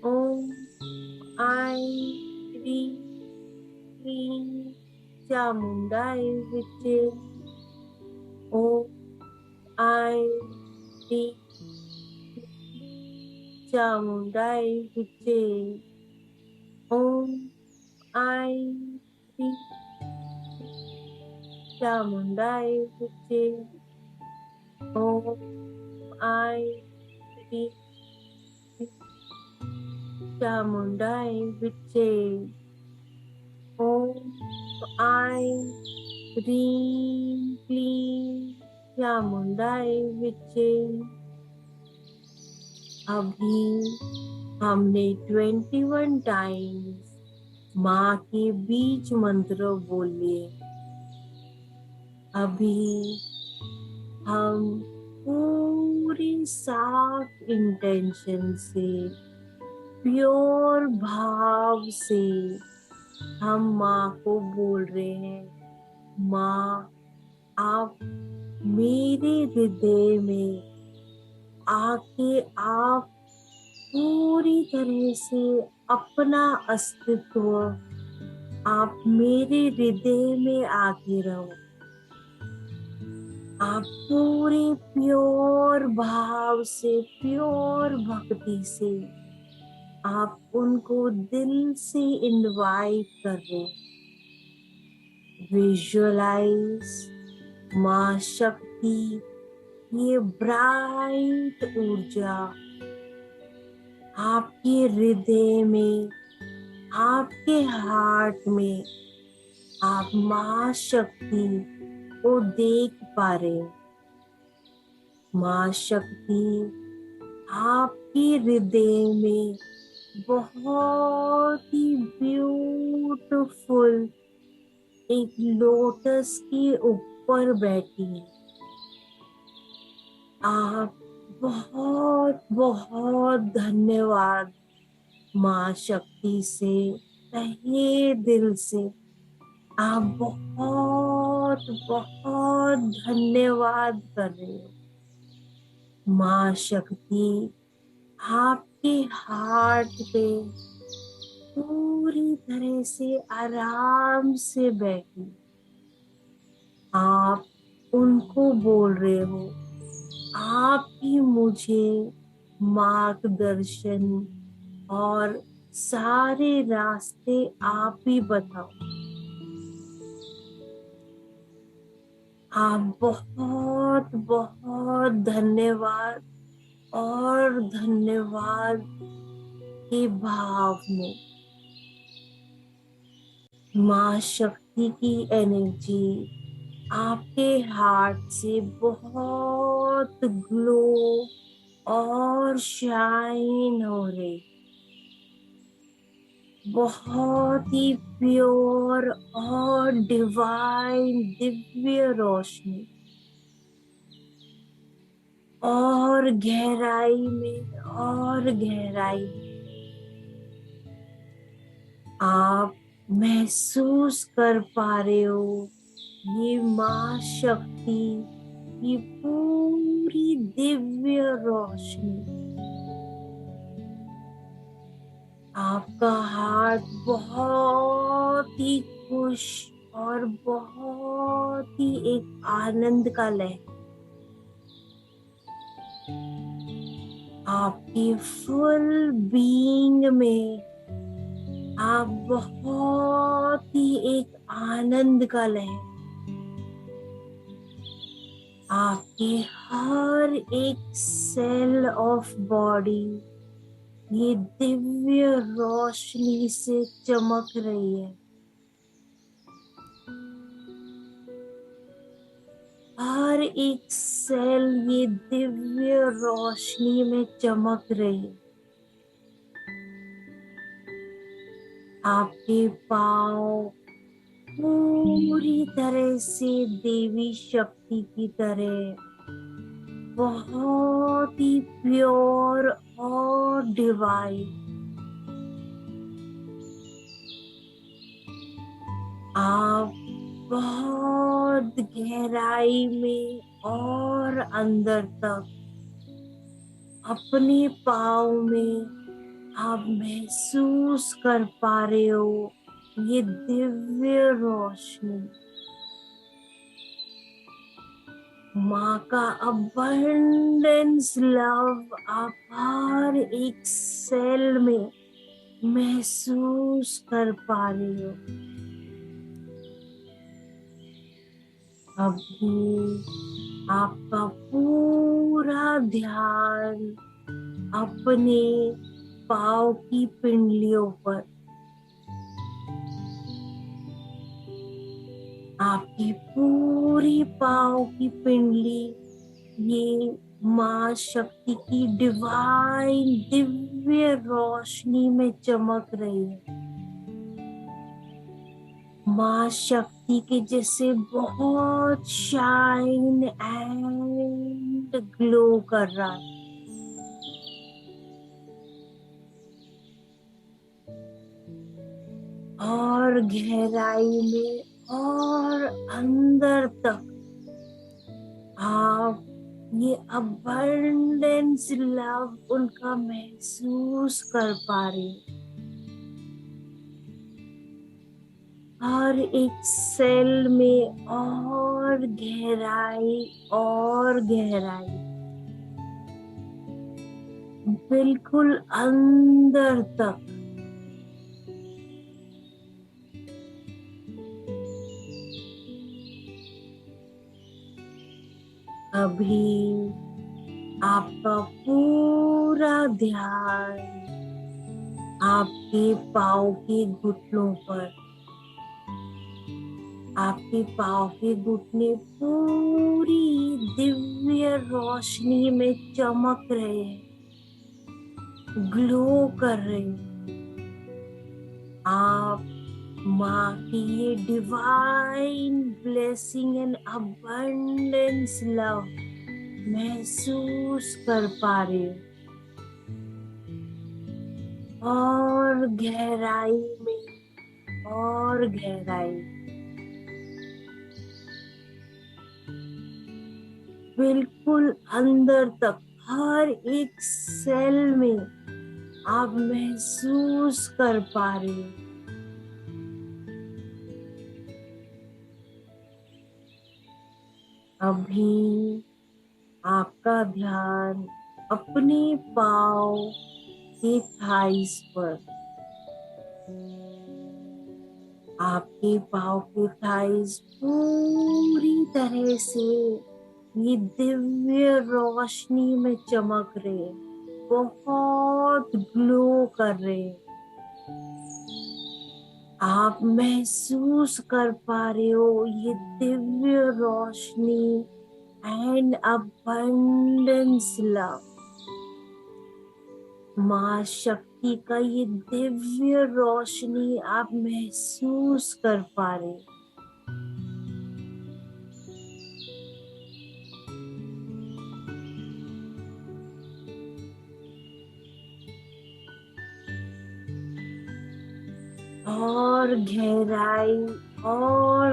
ओम ऐं ह्रीं क्लीं चामुंडाय विचे। ओम ऐं ह्रीं चामुंडाय विचे। ओम ऐं ह्रीं चामुंडाय विचे। ओम ऐं ह्रीं चामुंडाय विचे। ओम ऐं ह्रीं क्लीं चामुंडाय विचे। अभी हमने 21 टाइम्स माँ के बीज मंत्र बोले। अभी हम पूरी साफ इंटेंशन से, प्योर भाव से हम माँ को बोल रहे हैं, माँ आप मेरे हृदय में आके आप पूरी तरह से अपना अस्तित्व आप मेरे हृदय में आके रहो। आप पूरे प्योर भाव से, प्योर भक्ति से आप उनको दिल से इनवाइट कर रहे। विजुअलाइज माँ शक्ति, ये ब्राइट ऊर्जा आपके हृदय में, आपके हार्ट में आप माँ शक्ति को देख पा रहे। माँ शक्ति आपके हृदय में बहुत ही ब्यूटीफुल एक लोटस के ऊपर बैठी है। आप बहुत बहुत धन्यवाद माँ शक्ति से, तहे दिल से आप बहुत बहुत धन्यवाद कर रहे हो। माँ शक्ति आपके हार्ट पे पूरी तरह से आराम से बैठी। आप उनको बोल रहे हो, आप ही मुझे मार्गदर्शन और सारे रास्ते आप ही बताओ। आप बहुत बहुत धन्यवाद और धन्यवाद के भाव में माँ शक्ति की एनर्जी आपके हार्ट से बहुत ग्लो और शाइन हो रही, बहुत ही प्योर और डिवाइन दिव्य रोशनी, और गहराई में और गहराई में आप महसूस कर पा रहे हो ये माँ शक्ति की पूरी दिव्य रोशनी। आपका हार्ट बहुत ही खुश और बहुत ही एक आनंद का लहर आपकी फुल बीइंग में, आप बहुत ही एक आनंद का लहर आपके हर एक सेल ऑफ बॉडी ये दिव्य रोशनी से चमक रही है। हर एक सेल ये दिव्य रोशनी में चमक रही है। आपके पाँव पूरी तरह से देवी शक्ति की तरह बहुत ही प्योर और डिवाइन। आप बहुत गहराई में और अंदर तक अपने पाँव में आप महसूस कर पा रहे हो ये दिव्य रोशनी। माँ का अबंडेंस लव आप हर एक सेल में महसूस कर पा रहे हो। अभी आपका पूरा ध्यान अपने पाँव की पिंडलियों पर, आपकी पूरी पाँव की पिंडली ये माँ शक्ति की डिवाइन दिव्य रोशनी में चमक रही है। माँ शक्ति के जैसे बहुत शाइन एंड ग्लो कर रहा है। और गहराई में और अंदर तक आप ये अबंडेंस लव उनका महसूस कर पा रहे हैं। हर एक सेल में और गहराई और गहराई, बिल्कुल अंदर तक। अभी आपका पूरा ध्यान आपके पाँव के घुटनों पर, आपके पाँव के घुटने पूरी दिव्य रोशनी में चमक रहे हैं, ग्लो कर रहे हैं। आप माँ की ये divine blessing and abundance love महसूस कर पा रहे हो। और गहराई में और गहराई, बिल्कुल अंदर तक हर एक सेल में आप महसूस कर पा रहे हो। अभी आपका ध्यान अपने पाँव के थाइस पर, आपके पाँव के थाइज पूरी तरह से ये दिव्य रोशनी में चमक रहे, बहुत ग्लो कर रहे। आप महसूस कर पा रहे हो ये दिव्य रोशनी एंड अबंडेंस लव। माँ शक्ति का ये दिव्य रोशनी आप महसूस कर पा रहे। और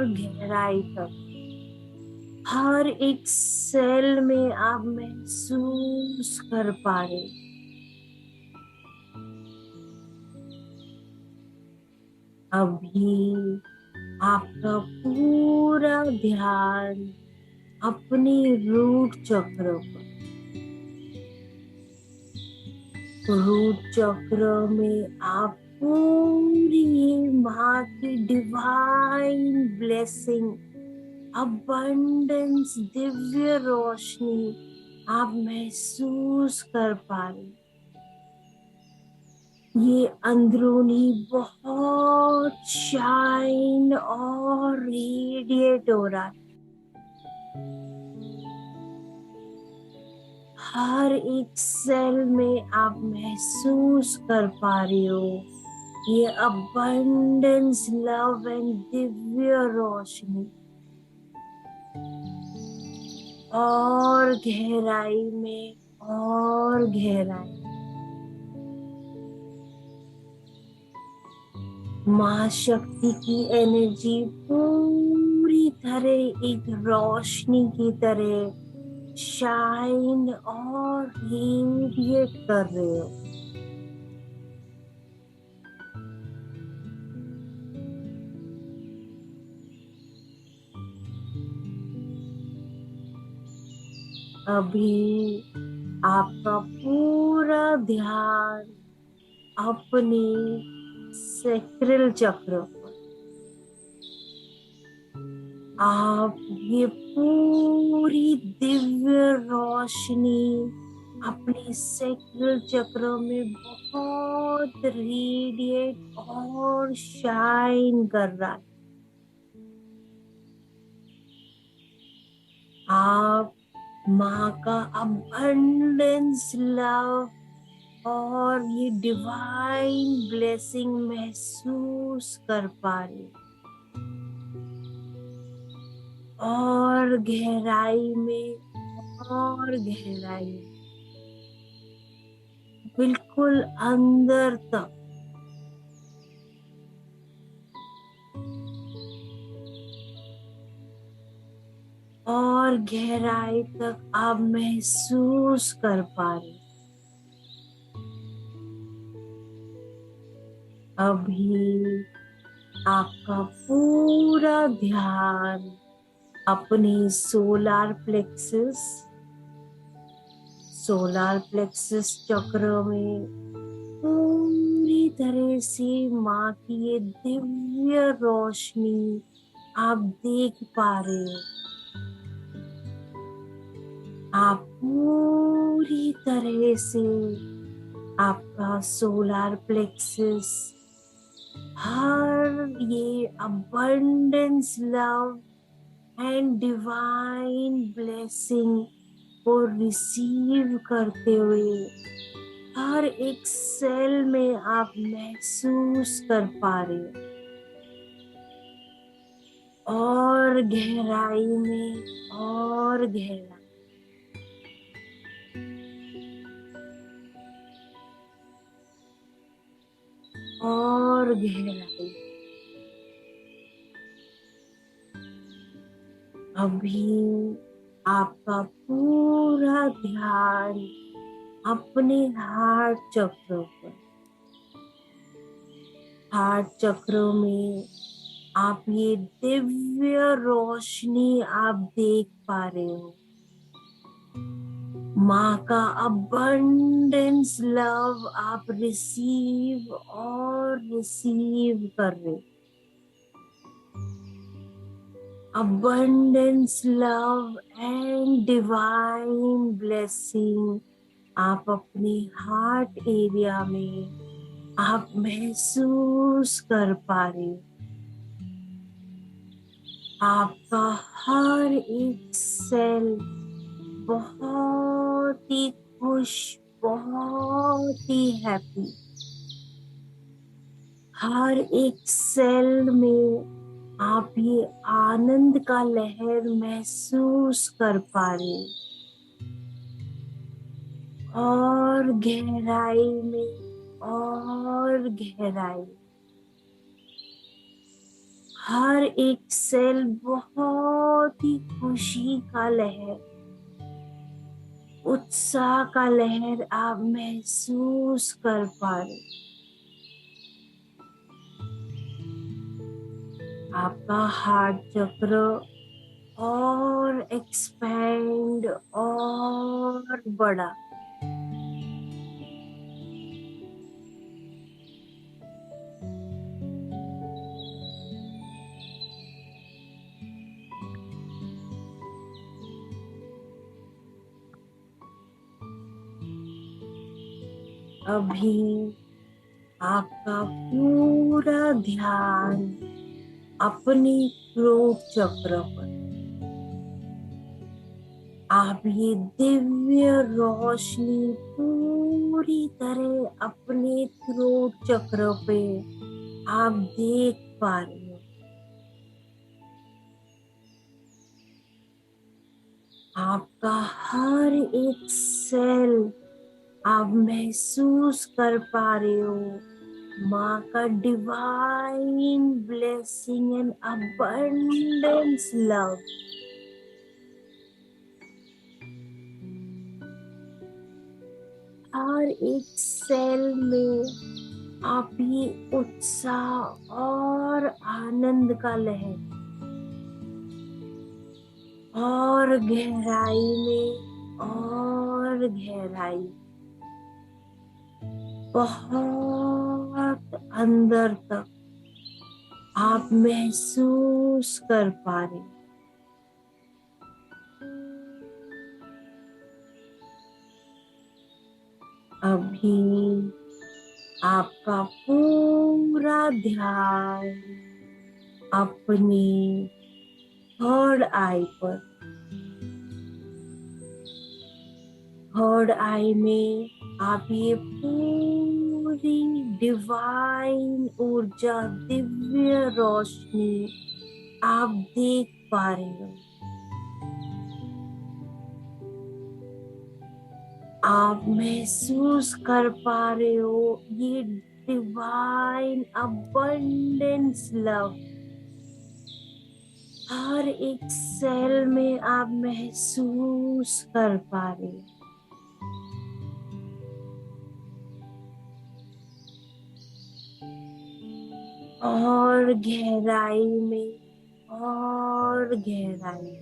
गहराई तक हर एक सेल में आप महसूस कर पा रहे। अभी आपका पूरा ध्यान अपने रूट चक्र पर। रूट चक्र में आप पूरी माँ की डिवाइन ब्लेसिंग, अबंडेंस, दिव्य रोशनी आप महसूस कर पा रहे। ये अंदरूनी बहुत शाइन और रेडिएट हो रहा है। हर एक सेल में आप महसूस कर पा रहे हो ये अबंडेंस, लव एंड दिव्य रोशनी। और गहराई में, और गहराई। माँ शक्ति की एनर्जी पूरी तरह एक रोशनी की तरह शाइन और रेडिएट कर रहे हो। अभी आपका पूरा ध्यान अपने सैक्रल चक्र पर। आप ये पूरी दिव्य रोशनी अपने सैक्रल चक्र में बहुत रेडिएट और शाइन कर रहा है। आप माँ का अबंडेंस लव और ये डिवाइन ब्लेसिंग महसूस कर पा रहे। और गहराई में, और गहराई, बिल्कुल अंदर तक। और गहराई तक आप महसूस कर पा रहे। अभी आपका पूरा ध्यान अपने सोलार प्लेक्सस चक्र में पूरी तरह से माँ की ये दिव्य रोशनी आप देख पा रहे हो। आप पूरी तरह से आपका सोलार प्लेक्सस हर ये abundance love and divine blessing को रिसीव करते हुए हर एक सेल में आप महसूस कर पा रहे हो। और गहराई में, और गहराई, और गहराई। अभी आपका पूरा ध्यान अपने हार्ट चक्र पर। हार्ट चक्र में आप ये दिव्य रोशनी आप देख पा रहे हो। माँ का अबंडेंस लव आप रिसीव और रिसीव कर रहे। abundance, love and divine blessing आप अपने हार्ट एरिया में आप महसूस कर पा रहे हो। आपका हर एक सेल बहुत ही खुश, बहुत ही हैप्पी। हर एक सेल में आप ये आनंद का लहर महसूस कर पा रहे हो। और गहराई में और गहराई, हर एक सेल बहुत ही खुशी का लहर, उत्साह का लहर आप महसूस कर पा रहे। आपका हार्ट चक्र और एक्सपैंड और बड़ा। अभी आपका पूरा ध्यान अपने थ्रोट चक्र पर, आप ये दिव्य रोशनी पूरी तरह अपने थ्रोट चक्र पे आप देख पा रहे हो। आपका हर एक सेल आप महसूस कर पा रहे हो माँ का divine blessing and abundance love. हर एक सेल में आप ये उत्साह और आनंद का लहर, और गहराई में और गहराई, बहुत अंदर तक आप महसूस कर पा रहे। अभी आपका पूरा ध्यान अपने थर्ड आई पर, थर्ड आई में आप ये पूरी डिवाइन ऊर्जा, दिव्य रोशनी आप देख पा रहे हो। आप महसूस कर पा रहे हो ये डिवाइन अबंडेंस लव हर एक सेल में आप महसूस कर पा रहे हो। और गहराई में और गहराई,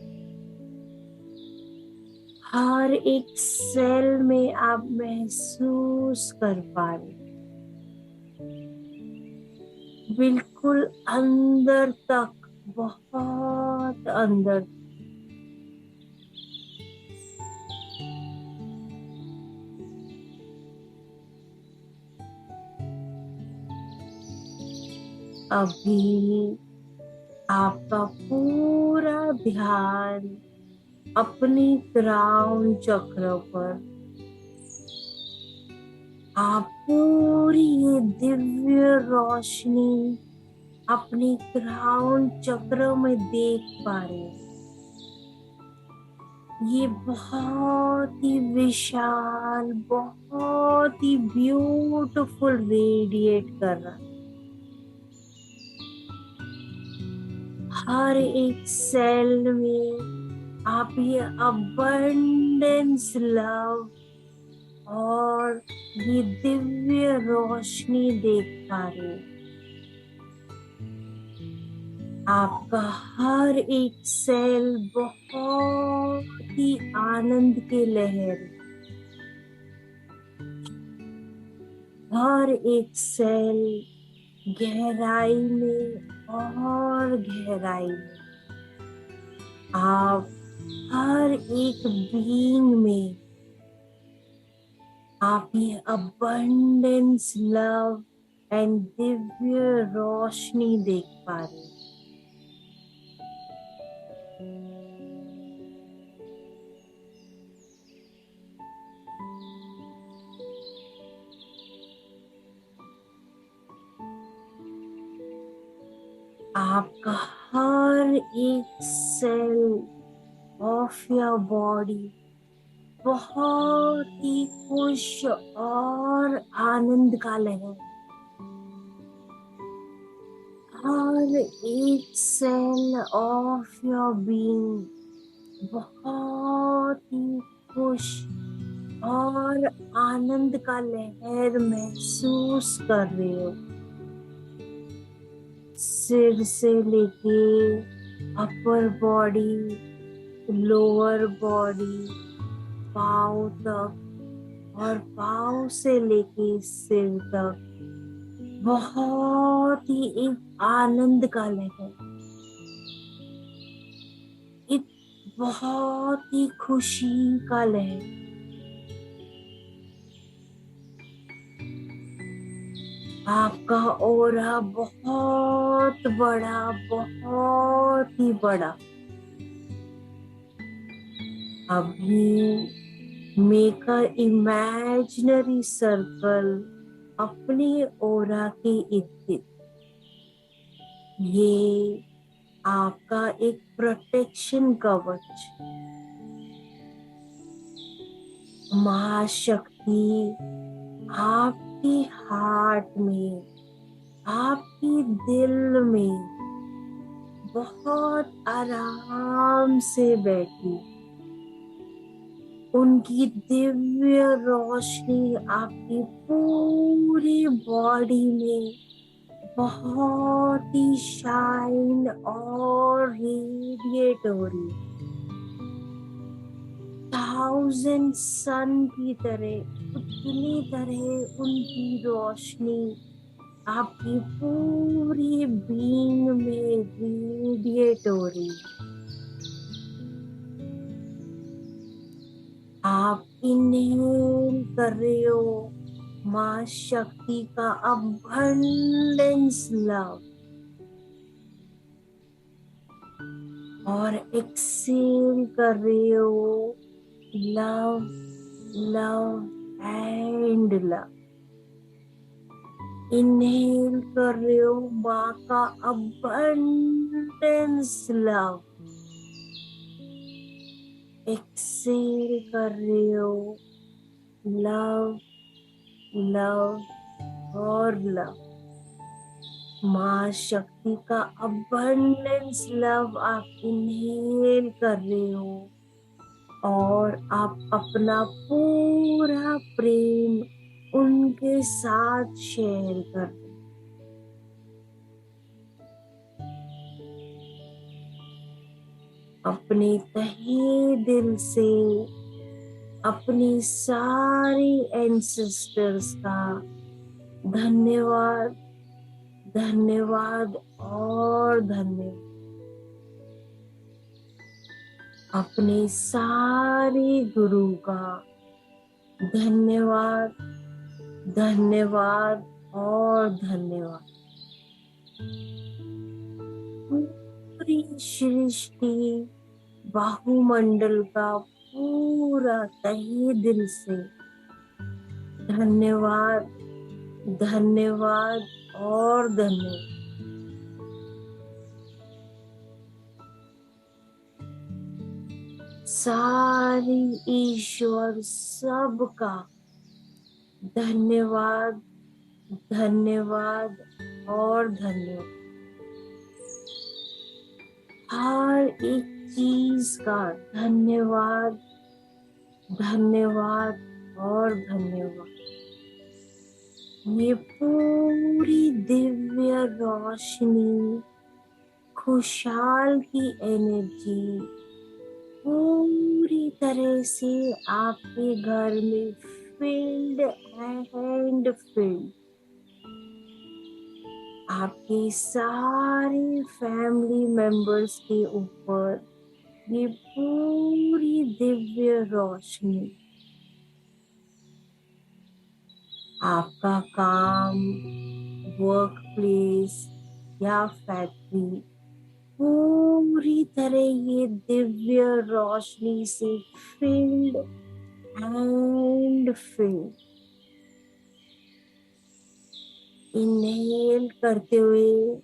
हर एक सेल में आप महसूस कर पा रहे, बिल्कुल अंदर तक, बहुत अंदर। अभी आपका पूरा ध्यान अपने क्राउन चक्र पर, आप पूरी ये दिव्य रोशनी अपने क्राउन चक्र में देख पा रहे हैं। ये बहुत ही विशाल, बहुत ही ब्यूटीफुल रेडिएट कर रहा है। हर एक सेल में आप ये अबंडेंस लव और ये दिव्य रोशनी देख पा रहे हैं। आपका हर एक सेल बहुत ही आनंद के लहर, हर एक सेल गहराई में और गहराई में, आप हर एक बीइंग में आप ये अबंडेंस, लव एंड दिव्य रोशनी देख पा रहे हैं। आपका हर एक सेल ऑफ योर बॉडी बहुत ही खुश और आनंद का लहर, हर एक सेल ऑफ योर बीइंग बहुत ही खुश और आनंद का लहर महसूस कर रहे हो। सिर से लेके अपर बॉडी, लोअर बॉडी, पाँव तक और पाँव से लेके सिर तक बहुत ही एक आनंद का लहर, एक बहुत ही खुशी का लहर। आपका ऑरा बहुत बड़ा, बहुत ही बड़ा। अभी मेक अ इमेजिनरी सर्कल अपने ऑरा के इर्द गिर्द। ये आपका एक प्रोटेक्शन कवच, महाशक्ति आपकी हार्ट में, आपकी दिल में बहुत आराम से बैठी। उनकी दिव्य रोशनी आपकी पूरी बॉडी में बहुत ही शाइन और रेडिएट हो रही है। 1000 सन की तरह, उतनी तरह उनकी रोशनी आपकी पूरी बीइंग में रेडिएट हो रही है। आप इनहेल कर रहे हो माँ शक्ति का अबंडेंस लव, और एक्सेल कर रहे हो love, love and love. Inhale कर रहे हो माँ का अबंडेंस लव, एक्सेल कर रहे हो लव, लव और लव। माँ शक्ति का अबंडेंस लव आप इनहेल कर रहे हो और आप अपना पूरा प्रेम उनके साथ शेयर कर रहे हो। अपने तहे दिल से अपनी सारी एंसेस्टर्स का धन्यवाद, धन्यवाद और धन्यवाद। अपने सारे गुरु का धन्यवाद, धन्यवाद और धन्यवाद। पूरी सृष्टि बाहुमंडल का पूरा तहे दिल से धन्यवाद, धन्यवाद और धन्यवाद। सारी ईश्वर सबका धन्यवाद, धन्यवाद और धन्यवाद। हर एक चीज का धन्यवाद, धन्यवाद और धन्यवाद। ये पूरी दिव्य रोशनी, खुशहाल की एनर्जी पूरी तरह से आपके घर में फील्ड एंड फील्ड। आपके सारे फैमिली मेंबर्स के ऊपर ये पूरी दिव्य रोशनी आपका काम, वर्क प्लेस या फैक्ट्री पूरी तरह ये दिव्य रोशनी से फिल्ड एंड फिल्ड। इनहेल करते हुए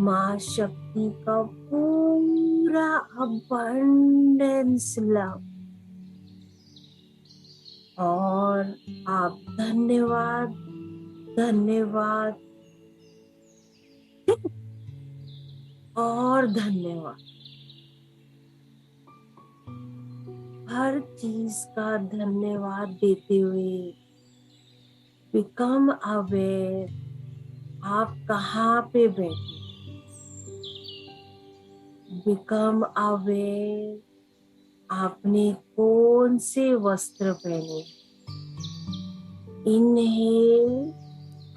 माँ शक्ति का पूरा अबंडेंस लव, और आप धन्यवाद, धन्यवाद और धन्यवाद, हर चीज का धन्यवाद देते हुए बिकम अवेयर आप कहाँ पे बैठे। बिकम अवेयर आपने कौन से वस्त्र पहने। इनहेल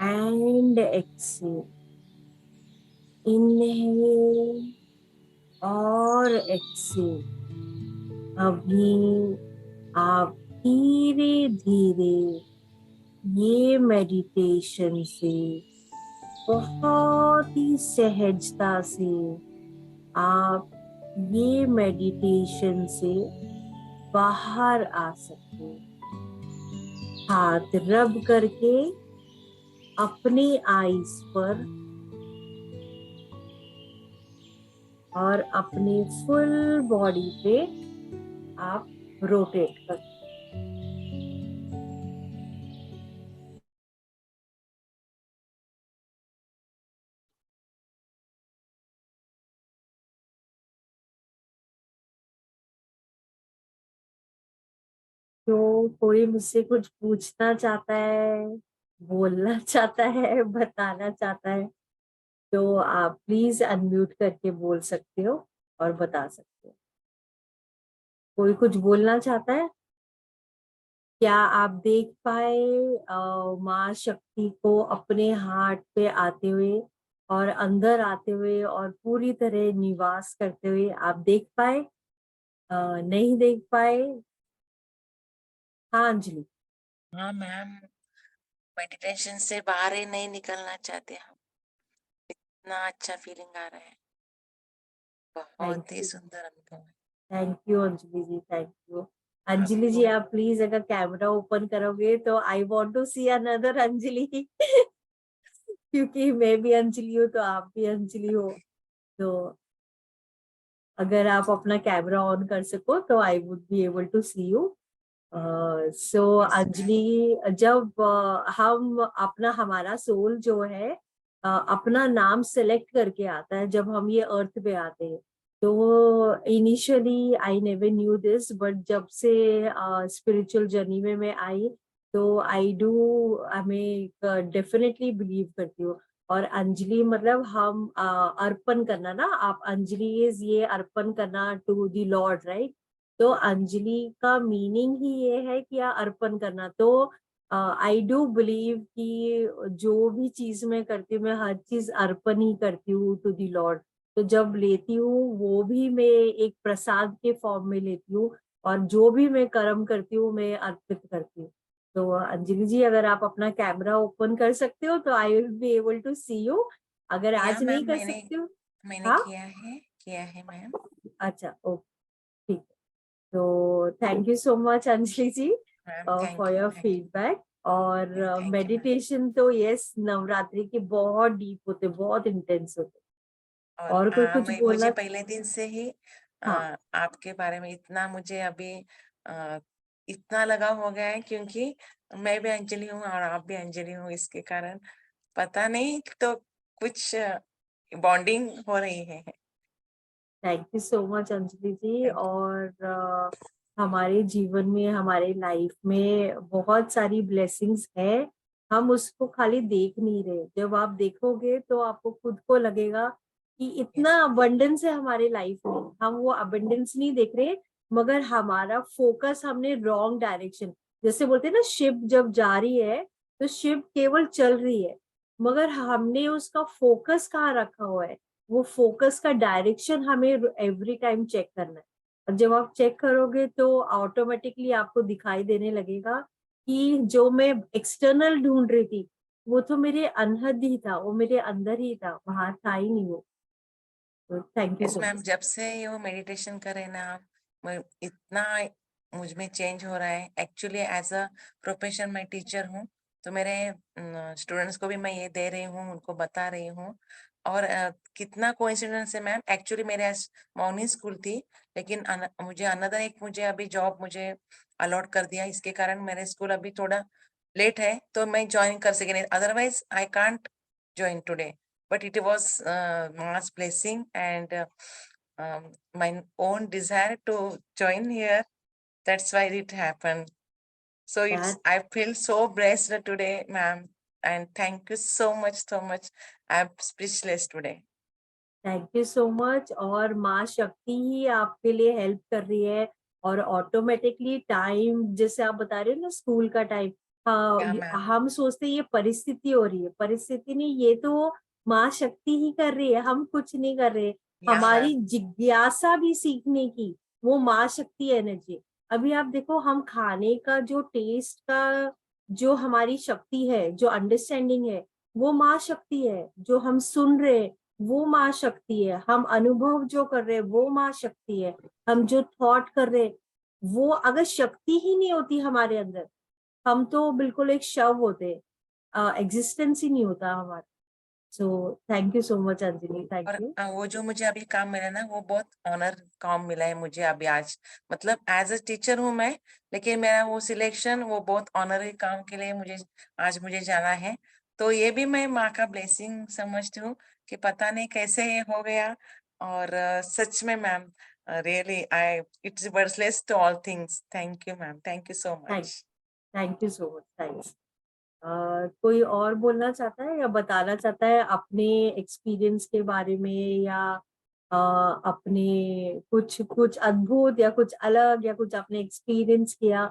एंड एक्सेल, इनहेल और एक्सेल। अभी आप धीरे धीरे ये मेडिटेशन से बहुत ही सहजता से आप ये मेडिटेशन से बाहर आ सकते हैं। हाथ रब करके अपने आईज पर और अपने फुल बॉडी पे आप रोटेट कर। तो कोई मुझसे कुछ पूछना चाहता है, बोलना चाहता है, बताना चाहता है, तो आप प्लीज अनम्यूट करके बोल सकते हो और बता सकते हो। कोई कुछ बोलना चाहता है? क्या आप देख पाए माँ शक्ति को अपने हार्ट पे आते हुए और अंदर आते हुए और पूरी तरह निवास करते हुए आप देख पाए? नहीं देख पाए? हाँ अंजलि। हाँ मैम, मेडिटेशन से बाहर ही नहीं निकलना चाहते हम। इतना अच्छा फीलिंग आ रहा है, थैंक बहुत ही यू, सुंदर अनुभव है। Thank you Anjali ji, thank you. Anjali आपको जी आप प्लीज अगर कैमरा ओपन करोगे तो I want to see another Anjali क्योंकि मैं भी अंजलि हूँ तो आप भी अंजलि हो। तो अगर आप अपना कैमरा ऑन कर सको तो I would be able to see you. So yes ma'am. Anjali, जब हम अपना हमारा सोल जो है अपना नाम सेलेक्ट करके आता है जब हम ये अर्थ पे आते हैं, तो initially I never knew this, but जब से स्पिरिचुअल जर्नी में मैं आई तो आई डू, मैं डेफिनेटली बिलीव करती हूँ। और अंजलि मतलब हम अर्पण करना ना, आप अंजलि इज ये अर्पण करना टू द लॉर्ड, राइट? तो अंजलि का मीनिंग ही ये है कि अर्पण करना। तो आई डू बिलीव कि जो भी चीज मैं करती हूँ मैं हर चीज अर्पण ही करती हूँ टू दी लॉर्ड। तो जब लेती हूँ वो भी मैं एक प्रसाद के फॉर्म में लेती हूँ, और जो भी मैं कर्म करती हूँ मैं अर्पित करती हूँ। तो अंजलि जी अगर आप अपना कैमरा ओपन कर सकते हो तो I will be able to see you. अगर या आज नहीं मैम, कर मैंने सकते हो। मैंने हाँ, किया है मैम। अच्छा, ओके, ठीक है। तो thank you so much Anjali ji ma'am for your thank you feedback. और ma'am, thank you ma'am. Meditation तो यस नवरात्रि के बहुत डीप होते, बहुत इंटेंस होते। और और कोई कुछ मैं मुझे बोलना? पहले दिन से ही हाँ, आपके बारे में इतना मुझे अभी इतना लगाव हो गया है, क्योंकि मैं भी अंजलि हूँ और आप भी अंजलि हूँ, इसके कारण पता नहीं तो कुछ बॉन्डिंग हो रही है। Thank you so much Anjali ji. Thank और हमारे जीवन में, हमारे लाइफ में बहुत सारी ब्लेसिंग्स है, हम उसको खाली देख नहीं रहे। जब आप देखोगे तो आपको खुद को लगेगा कि यू। इतना अबंडेंस है हमारे लाइफ में, हम वो अबंडेंस नहीं देख रहे, मगर हमारा फोकस हमने रॉन्ग डायरेक्शन। जैसे बोलते हैं ना, शिप जब जा रही है तो शिप केवल चल रही है, मगर हमने उसका फोकस कहाँ रखा हुआ है, वो फोकस का डायरेक्शन हमें एवरी टाइम चेक करना है। जब आप चेक करोगे तो ऑटोमेटिकली आपको दिखाई देने लगेगा कि जो मैं एक्सटर्नल ढूंढ रही थी वो तो मेरे अनहद ही था, वो मेरे अंदर ही था, बाहर था ही नहीं वो। तो thank you yes so ma'am, much. जब से ये वो मेडिटेशन करे ना आप, इतना मुझ में चेंज हो रहा है। एक्चुअली एज अ प्रोफेशन मैं टीचर हूँ, तो मेरे स्टूडेंट्स को भी मैं ये दे रही हूँ, उनको बता रही हूँ। और कितना कोइंसिडेंस है मैम, एक्चुअली मेरे आज मॉर्निंग स्कूल थी, लेकिन मुझे अनदर एक मुझे अभी जॉब मुझे अलॉट कर दिया, इसके कारण मेरे स्कूल अभी थोड़ा लेट है, तो मैं ज्वाइन कर सके नहीं, otherwise I can't join today, but it was Ma's blessing and my own desire to join here. That's why it happened. So it's, that I feel so blessed today, ma'am, and thank you so much, so much. I'm speechless today. Thank you so much. और माँ शक्ति ही आपके लिए हेल्प कर रही है। और ऑटोमेटिकली टाइम जैसे आप बता रहे हो ना, स्कूल का टाइम, हाँ Yeah, ma'am. हम सोचते हैं ये परिस्थिति हो रही है, परिस्थिति नहीं, ये तो माँ शक्ति ही कर रही है, हम कुछ नहीं कर रहे। Yeah, हमारी ma'am. जिज्ञासा भी सीखने की, वो माँ शक्ति एनर्जी। अभी आप देखो, हम खाने का जो टेस्ट का जो हमारी शक्ति है, जो अंडरस्टैंडिंग है, वो माँ शक्ति है। जो हम सुन रहे हैं वो माँ शक्ति है। हम अनुभव जो कर रहे हैं वो माँ शक्ति है। हम जो थॉट कर रहे हैं, वो अगर शक्ति ही नहीं होती हमारे अंदर, हम तो बिल्कुल एक शव होते, एग्जिस्टेंस ही नहीं होता हमारा। So thank you so much Anjali, thank और यू। वो जो मुझे अभी काम मिला ना, वो बहुत ऑनर काम मिला है मुझे अभी आज। मतलब एज अ टीचर हूँ मैं, लेकिन मेरा वो सिलेक्शन वो बहुत ऑनरी काम के लिए मुझे आज मुझे जाना है। तो ये भी मैं माँ का ब्लेसिंग समझती हूँ कि पता नहीं कैसे ये हो गया। और सच में ma'am, really I it's worthless to all things. Thank you ma'am, thank you so thank much. Thank you so much, thanks. कोई और बोलना चाहता है या बताना चाहता है अपने एक्सपीरियंस के बारे में, या अपने कुछ कुछ अद्भुत या कुछ अलग, या कुछ आपने एक्सपीरियंस किया,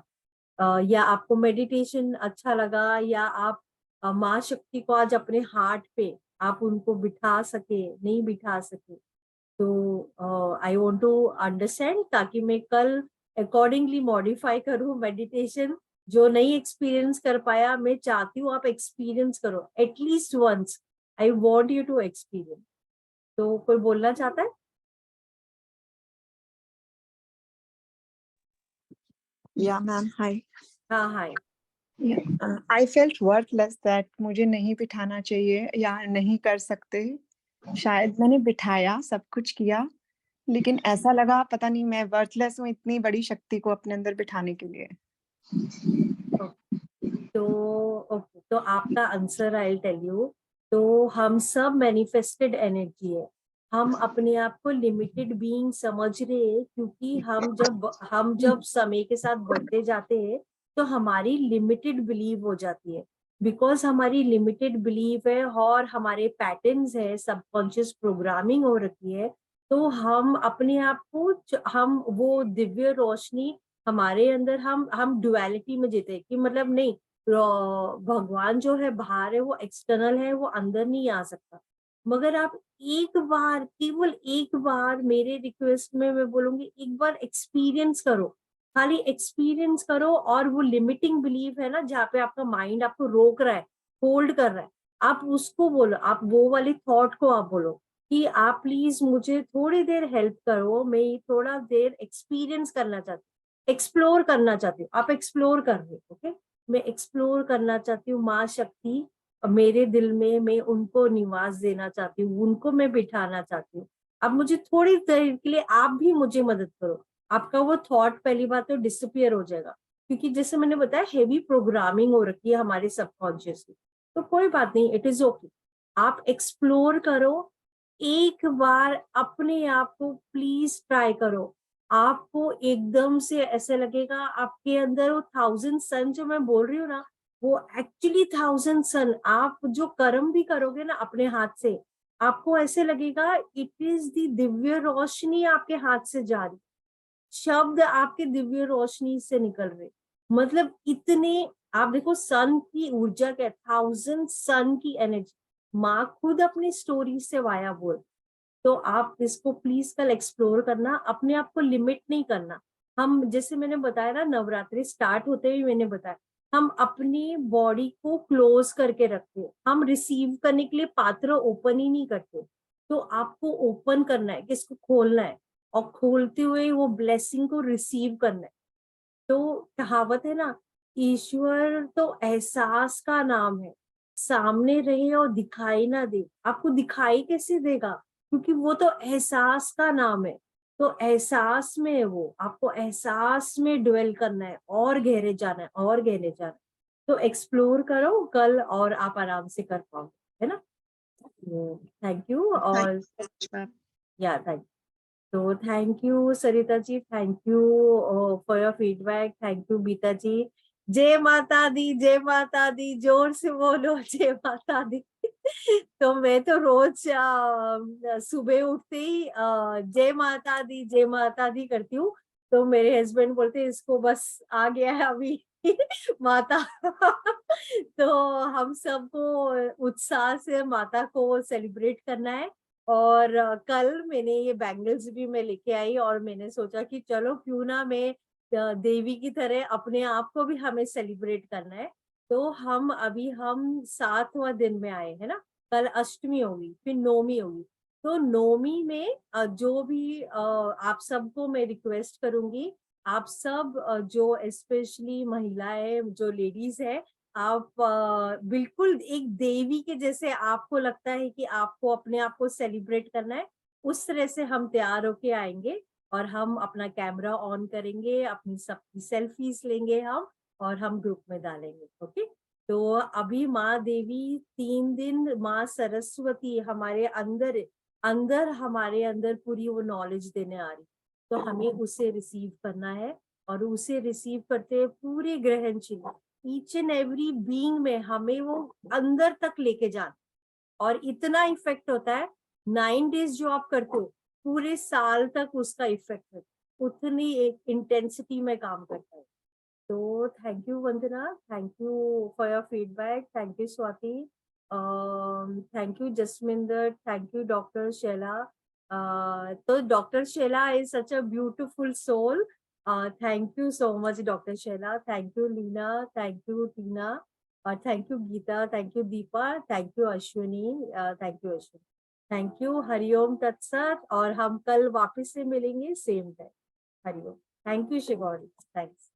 या आपको मेडिटेशन अच्छा लगा, या आप माँ शक्ति को आज अपने हार्ट पे आप उनको बिठा सके, नहीं बिठा सके, तो आई वांट टू अंडरस्टैंड, ताकि मैं कल अकॉर्डिंगली मॉडिफाई करूँ मेडिटेशन। जो नहीं एक्सपीरियंस कर पाया, मैं चाहती हूँ आप एक्सपीरियंस करो at least once. I want you to experience. तो कोई बोलना चाहता है? Yeah, ma'am. Hi. हाँ, हाय। Yeah. I felt worthless that मुझे नहीं बिठाना चाहिए या नहीं कर सकते। शायद मैंने बिठाया, सब कुछ किया, लेकिन ऐसा लगा पता नहीं मैं वर्थलेस हूँ इतनी बड़ी शक्ति को अपने अंदर बिठाने के लिए। तो ओके, तो आपका आंसर आई टेल यू। तो हम सब मैनिफेस्टेड एनर्जी है। हम अपने आप को लिमिटेड बीइंग समझ रहे हैं, क्योंकि हम जब समय के साथ बढ़ते जाते हैं तो हमारी लिमिटेड बिलीव हो जाती है। बिकॉज हमारी लिमिटेड बिलीव है और हमारे पैटर्न्स है, सबकॉन्शियस प्रोग्रामिंग हो रखी है। तो हम अपने आप को हम वो दिव्य रोशनी हमारे अंदर, हम डुअलिटी में जीते हैं कि मतलब नहीं, भगवान जो है बाहर है, वो एक्सटर्नल है, वो अंदर नहीं आ सकता। मगर आप एक बार, केवल एक बार, मेरे रिक्वेस्ट में मैं बोलूंगी, एक बार एक्सपीरियंस करो, खाली एक्सपीरियंस करो। और वो लिमिटिंग बिलीफ है ना, जहाँ पे आपका माइंड आपको रोक रहा है, होल्ड कर रहा है, आप उसको बोलो, आप वो वाली थॉट को आप बोलो कि आप प्लीज मुझे थोड़ी देर हेल्प करो, मैं थोड़ा देर एक्सपीरियंस करना चाहती हूँ, एक्सप्लोर करना चाहती हूँ। आप एक्सप्लोर कर रहे हो, ओके? मैं एक्सप्लोर करना चाहती हूँ माँ शक्ति मेरे दिल में, मैं उनको निवास देना चाहती हूँ, उनको मैं बिठाना चाहती हूँ। अब मुझे थोड़ी देर के लिए आप भी मुझे मदद करो। आपका वो थॉट पहली बात तो डिसअपियर हो जाएगा, क्योंकि जैसे मैंने बताया हेवी प्रोग्रामिंग हो रखी है हमारे सबकॉन्शियस की। तो कोई बात नहीं, इट इज ओके। आप एक्सप्लोर करो, एक बार अपने आप को प्लीज ट्राई करो। आपको एकदम से ऐसे लगेगा आपके अंदर वो थाउजेंड सन जो मैं बोल रही हूँ ना, वो एक्चुअली थाउजेंड सन। आप जो कर्म भी करोगे ना अपने हाथ से, आपको ऐसे लगेगा इट इज दी दिव्य रोशनी आपके हाथ से जा रही, शब्द आपके दिव्य रोशनी से निकल रहे। मतलब इतने, आप देखो सन की ऊर्जा क्या, थाउजेंड सन की एनर्जी। माँ खुद अपनी स्टोरी से वाया बोल, तो आप इसको प्लीज कल एक्सप्लोर करना, अपने आप को लिमिट नहीं करना। हम जैसे मैंने बताया ना, नवरात्रि स्टार्ट होते ही मैंने बताया, हम अपनी बॉडी को क्लोज करके रखते हैं, हम रिसीव करने के लिए पात्र ओपन ही नहीं करते। तो आपको ओपन करना है, किसको खोलना है, और खोलते हुए वो ब्लेसिंग को रिसीव करना है। तो कहावत है ना, ईश्वर तो एहसास का नाम है, सामने रहे और दिखाई ना दे। आपको दिखाई कैसे देगा, क्योंकि वो तो एहसास का नाम है। तो एहसास में है वो, आपको एहसास में ड्वेल करना है, और गहरे जाना है, और गहरे जाना है। तो एक्सप्लोर करो कल, और आप आराम से कर पाओगे, है ना। Thank you. Thank और you so much, ma'am. या थैंक, तो thank you Sarita ji, thank you for your feedback, thank you Bita ji. जय माता दी, जय माता दी, जोर से बोलो जय माता दी। तो मैं तो रोज सुबह उठते ही जय माता दी, जय माता दी करती हूँ। तो मेरे हस्बैंड बोलते हैं इसको बस आ गया है अभी माता। तो हम सबको उत्साह से माता को सेलिब्रेट करना है। और कल मैंने ये बैंगल्स भी मैं लेके आई, और मैंने सोचा कि चलो क्यों ना मैं देवी की तरह अपने आप को भी हमें सेलिब्रेट करना है। तो हम 7वां दिन में आए हैं ना, कल अष्टमी होगी, फिर नौमी होगी। तो नौमी में जो भी आप सबको मैं रिक्वेस्ट करूंगी, आप सब जो स्पेशली महिलाएं, जो लेडीज है, आप बिल्कुल एक देवी के जैसे आपको लगता है कि आपको अपने आप को सेलिब्रेट करना है, उस तरह से हम तैयार होके आएंगे। और हम अपना कैमरा ऑन करेंगे, अपनी सबकी सेल्फीज लेंगे हम, और हम ग्रुप में डालेंगे। ओके। तो अभी माँ देवी 3 दिन, माँ सरस्वती हमारे अंदर अंदर हमारे अंदर पूरी वो नॉलेज देने आ रही। तो हमें उसे रिसीव करना है, और उसे रिसीव करते हुए पूरे ग्रहण चिन्ह, ईच एंड एवरी बीइंग में हमें वो अंदर तक लेके जाना। और इतना इफेक्ट होता है, 9 डेज जो आप करते हो, पूरे साल तक उसका इफेक्ट है, उतनी एक इंटेंसिटी में काम करता है। तो thank you Vandana, thank you for your feedback, thank you Swati, thank you Jasminder, thank you doctor Shaila. तो doctor Shaila is such a beautiful soul. Thank you so much doctor Shaila, thank you Leena, thank you Tina, और thank you Geeta, thank you Deepa, thank you Ashwini, thank you Ashwini, thank you. हरिओम तत्सत, और हम कल वापस से मिलेंगे सेम टाइम। हरिओम। Thank you शिवौरी, thanks.